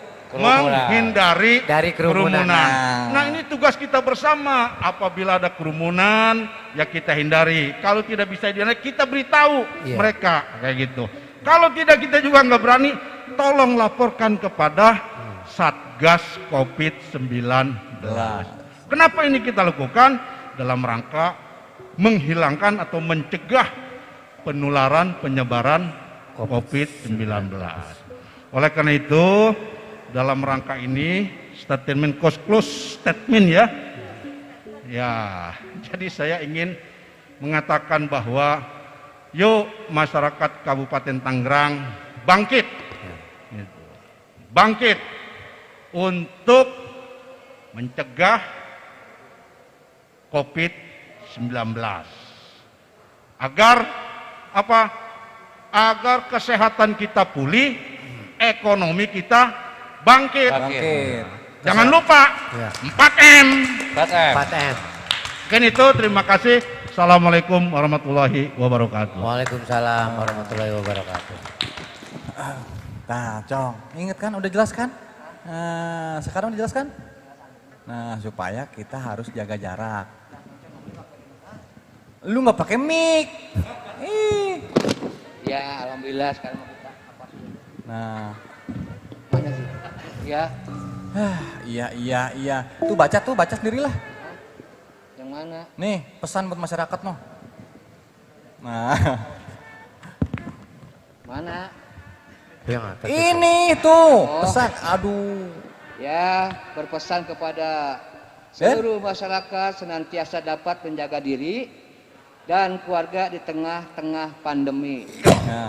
dari kerumunan. Nah, ini tugas kita bersama. Apabila ada kerumunan, ya kita hindari. Kalau tidak bisa dihindari, kita beritahu mereka kayak gitu. Kalau tidak, kita juga nggak berani, tolong laporkan kepada Satgas COVID-19. Kenapa ini kita lakukan? Dalam rangka menghilangkan atau mencegah penyebaran COVID-19. Oleh karena itu, dalam rangka ini statement close statement ya. Ya, jadi saya ingin mengatakan bahwa yuk masyarakat Kabupaten Tangerang bangkit. Bangkit untuk mencegah COVID-19. Agar apa? Agar kesehatan kita pulih, ekonomi kita bangkit. Jangan lupa 4M. 4M. Mungkin itu, terima kasih. Assalamualaikum warahmatullahi wabarakatuh. Waalaikumsalam warahmatullahi wabarakatuh. Nah, Cong, inget kan? Udah jelas kan? Sekarang udah jelas kan? Nah, supaya kita harus jaga jarak. Lu nggak pakai mic. Ya, alhamdulillah sekarang kita apa? Nah. Mana sih? Ya. Iya. Tuh baca sendirilah. Yang mana? Nih, pesan buat masyarakat noh. Nah. Mana? Ini tuh, pesan. Aduh. Ya, berpesan kepada seluruh masyarakat senantiasa dapat menjaga diri dan keluarga di tengah-tengah pandemi.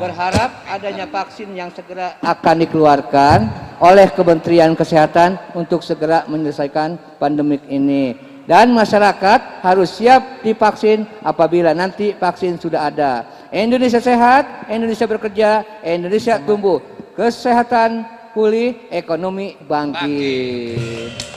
Berharap adanya vaksin yang segera akan dikeluarkan oleh Kementerian Kesehatan untuk segera menyelesaikan pandemik ini. Dan masyarakat harus siap divaksin apabila nanti vaksin sudah ada. Indonesia sehat, Indonesia bekerja, Indonesia tumbuh. Kesehatan pulih, ekonomi bangkit.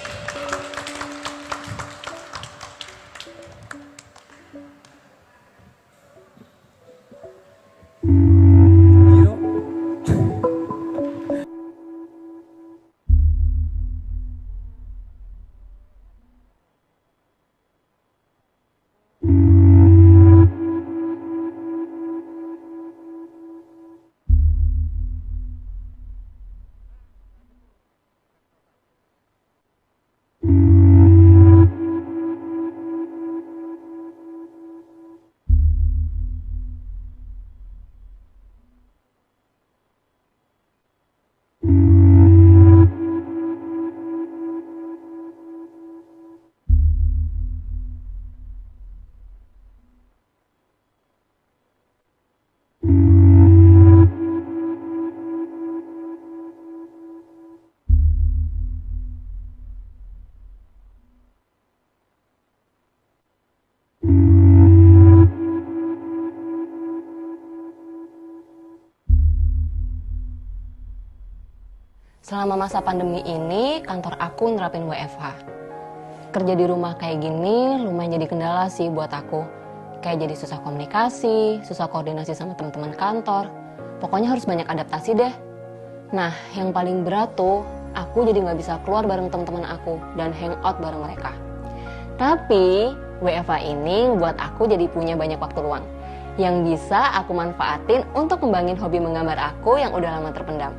Selama masa pandemi ini, kantor aku nerapin WFH. Kerja di rumah kayak gini lumayan jadi kendala sih buat aku. Kayak jadi susah komunikasi, susah koordinasi sama teman-teman kantor. Pokoknya harus banyak adaptasi deh. Nah, yang paling berat tuh, aku jadi nggak bisa keluar bareng teman-teman aku dan hangout bareng mereka. Tapi, WFH ini buat aku jadi punya banyak waktu luang yang bisa aku manfaatin untuk kembangin hobi menggambar aku yang udah lama terpendam.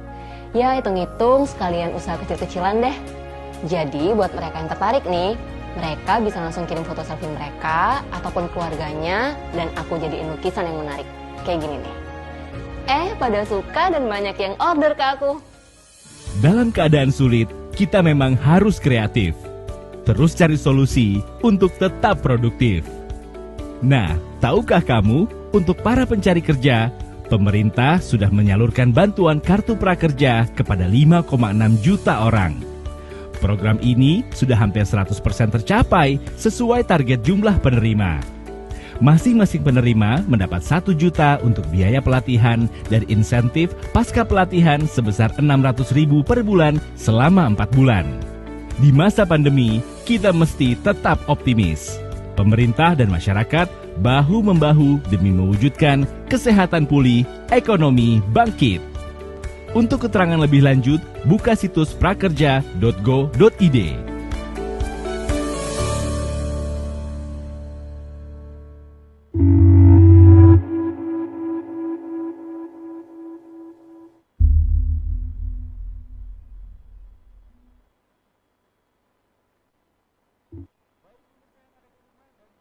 Ya, hitung-hitung sekalian usaha kecil-kecilan deh. Jadi, buat mereka yang tertarik nih, mereka bisa langsung kirim foto selfie mereka ataupun keluarganya dan aku jadiin lukisan yang menarik. Kayak gini nih. Pada suka dan banyak yang order ke aku. Dalam keadaan sulit, kita memang harus kreatif. Terus cari solusi untuk tetap produktif. Nah, tahukah kamu, untuk para pencari kerja, pemerintah sudah menyalurkan bantuan kartu prakerja kepada 5,6 juta orang. Program ini sudah hampir 100% tercapai sesuai target jumlah penerima. Masing-masing penerima mendapat 1 juta untuk biaya pelatihan dan insentif pasca pelatihan sebesar 600.000 per bulan selama 4 bulan. Di masa pandemi, kita mesti tetap optimis. Pemerintah dan masyarakat bahu-membahu demi mewujudkan kesehatan pulih, ekonomi bangkit. Untuk keterangan lebih lanjut, buka situs prakerja.go.id.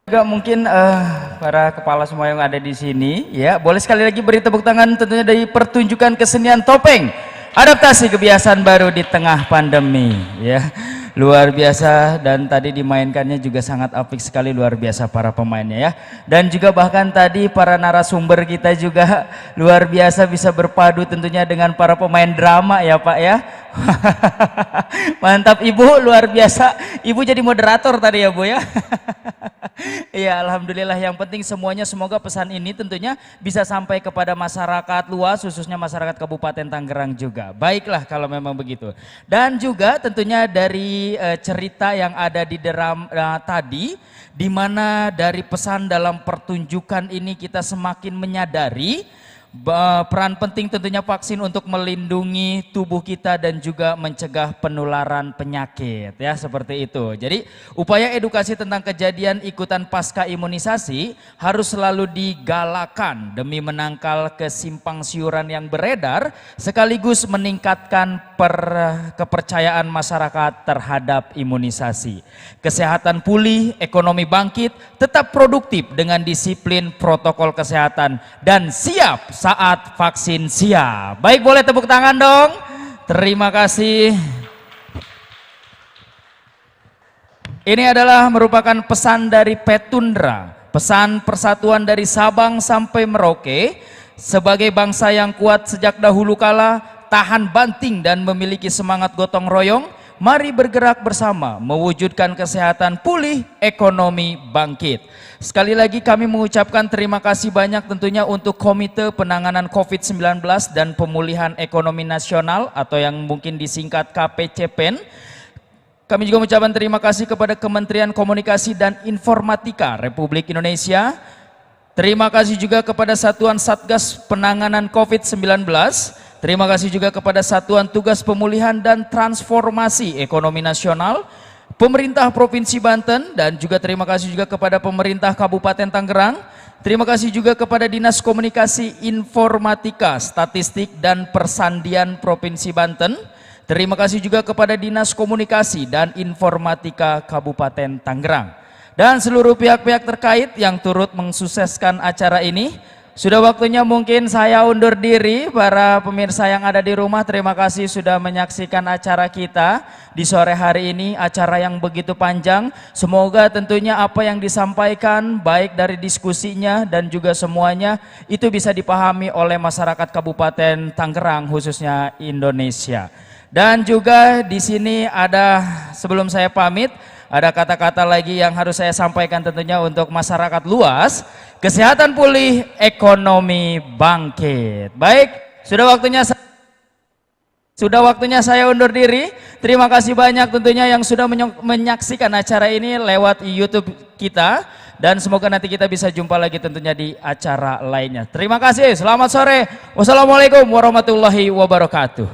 Juga mungkin para kepala semua yang ada di sini, ya boleh sekali lagi beri tepuk tangan tentunya dari pertunjukan kesenian topeng adaptasi kebiasaan baru di tengah pandemi, ya luar biasa, dan tadi dimainkannya juga sangat apik sekali, luar biasa para pemainnya ya, dan juga bahkan tadi para narasumber kita juga luar biasa bisa berpadu tentunya dengan para pemain drama ya Pak ya. Mantap Ibu, luar biasa, Ibu jadi moderator tadi ya Bu ya. Iya, alhamdulillah, yang penting semuanya semoga pesan ini tentunya bisa sampai kepada masyarakat luas, khususnya masyarakat Kabupaten Tangerang juga. Baiklah kalau memang begitu. Dan juga tentunya dari cerita yang ada di drama tadi, di mana dari pesan dalam pertunjukan ini kita semakin menyadari peran penting tentunya vaksin untuk melindungi tubuh kita dan juga mencegah penularan penyakit, ya seperti itu. Jadi upaya edukasi tentang kejadian ikutan pasca imunisasi harus selalu digalakan demi menangkal kesimpang siuran yang beredar sekaligus meningkatkan kepercayaan masyarakat terhadap imunisasi. Kesehatan pulih, ekonomi bangkit, tetap produktif dengan disiplin protokol kesehatan dan siap saat vaksin siap. Baik, boleh tepuk tangan dong. Terima kasih. Ini adalah merupakan pesan dari Petundra, pesan persatuan dari Sabang sampai Merauke. Sebagai bangsa yang kuat sejak dahulu kala, tahan banting dan memiliki semangat gotong royong, mari bergerak bersama mewujudkan kesehatan pulih, ekonomi bangkit. Sekali lagi kami mengucapkan terima kasih banyak tentunya untuk Komite Penanganan COVID-19 dan Pemulihan Ekonomi Nasional atau yang mungkin disingkat KPCPEN. Kami juga mengucapkan terima kasih kepada Kementerian Komunikasi dan Informatika Republik Indonesia. Terima kasih juga kepada Satuan Satgas Penanganan COVID-19. Terima kasih juga kepada Satuan Tugas Pemulihan dan Transformasi Ekonomi Nasional, Pemerintah Provinsi Banten, dan juga terima kasih juga kepada Pemerintah Kabupaten Tangerang. Terima kasih juga kepada Dinas Komunikasi Informatika, Statistik dan Persandian Provinsi Banten. Terima kasih juga kepada Dinas Komunikasi dan Informatika Kabupaten Tangerang. Dan seluruh pihak-pihak terkait yang turut mensukseskan acara ini. Sudah waktunya mungkin saya undur diri, para pemirsa yang ada di rumah, terima kasih sudah menyaksikan acara kita di sore hari ini, acara yang begitu panjang. Semoga tentunya apa yang disampaikan baik dari diskusinya dan juga semuanya itu bisa dipahami oleh masyarakat Kabupaten Tangerang khususnya Indonesia. Dan juga di sini ada, sebelum saya pamit, ada kata-kata lagi yang harus saya sampaikan tentunya untuk masyarakat luas. Kesehatan pulih, ekonomi bangkit. Baik, sudah waktunya Sudah waktunya saya undur diri. Terima kasih banyak tentunya yang sudah menyaksikan acara ini lewat YouTube kita. Dan semoga nanti kita bisa jumpa lagi tentunya di acara lainnya. Terima kasih, selamat sore. Wassalamualaikum warahmatullahi wabarakatuh.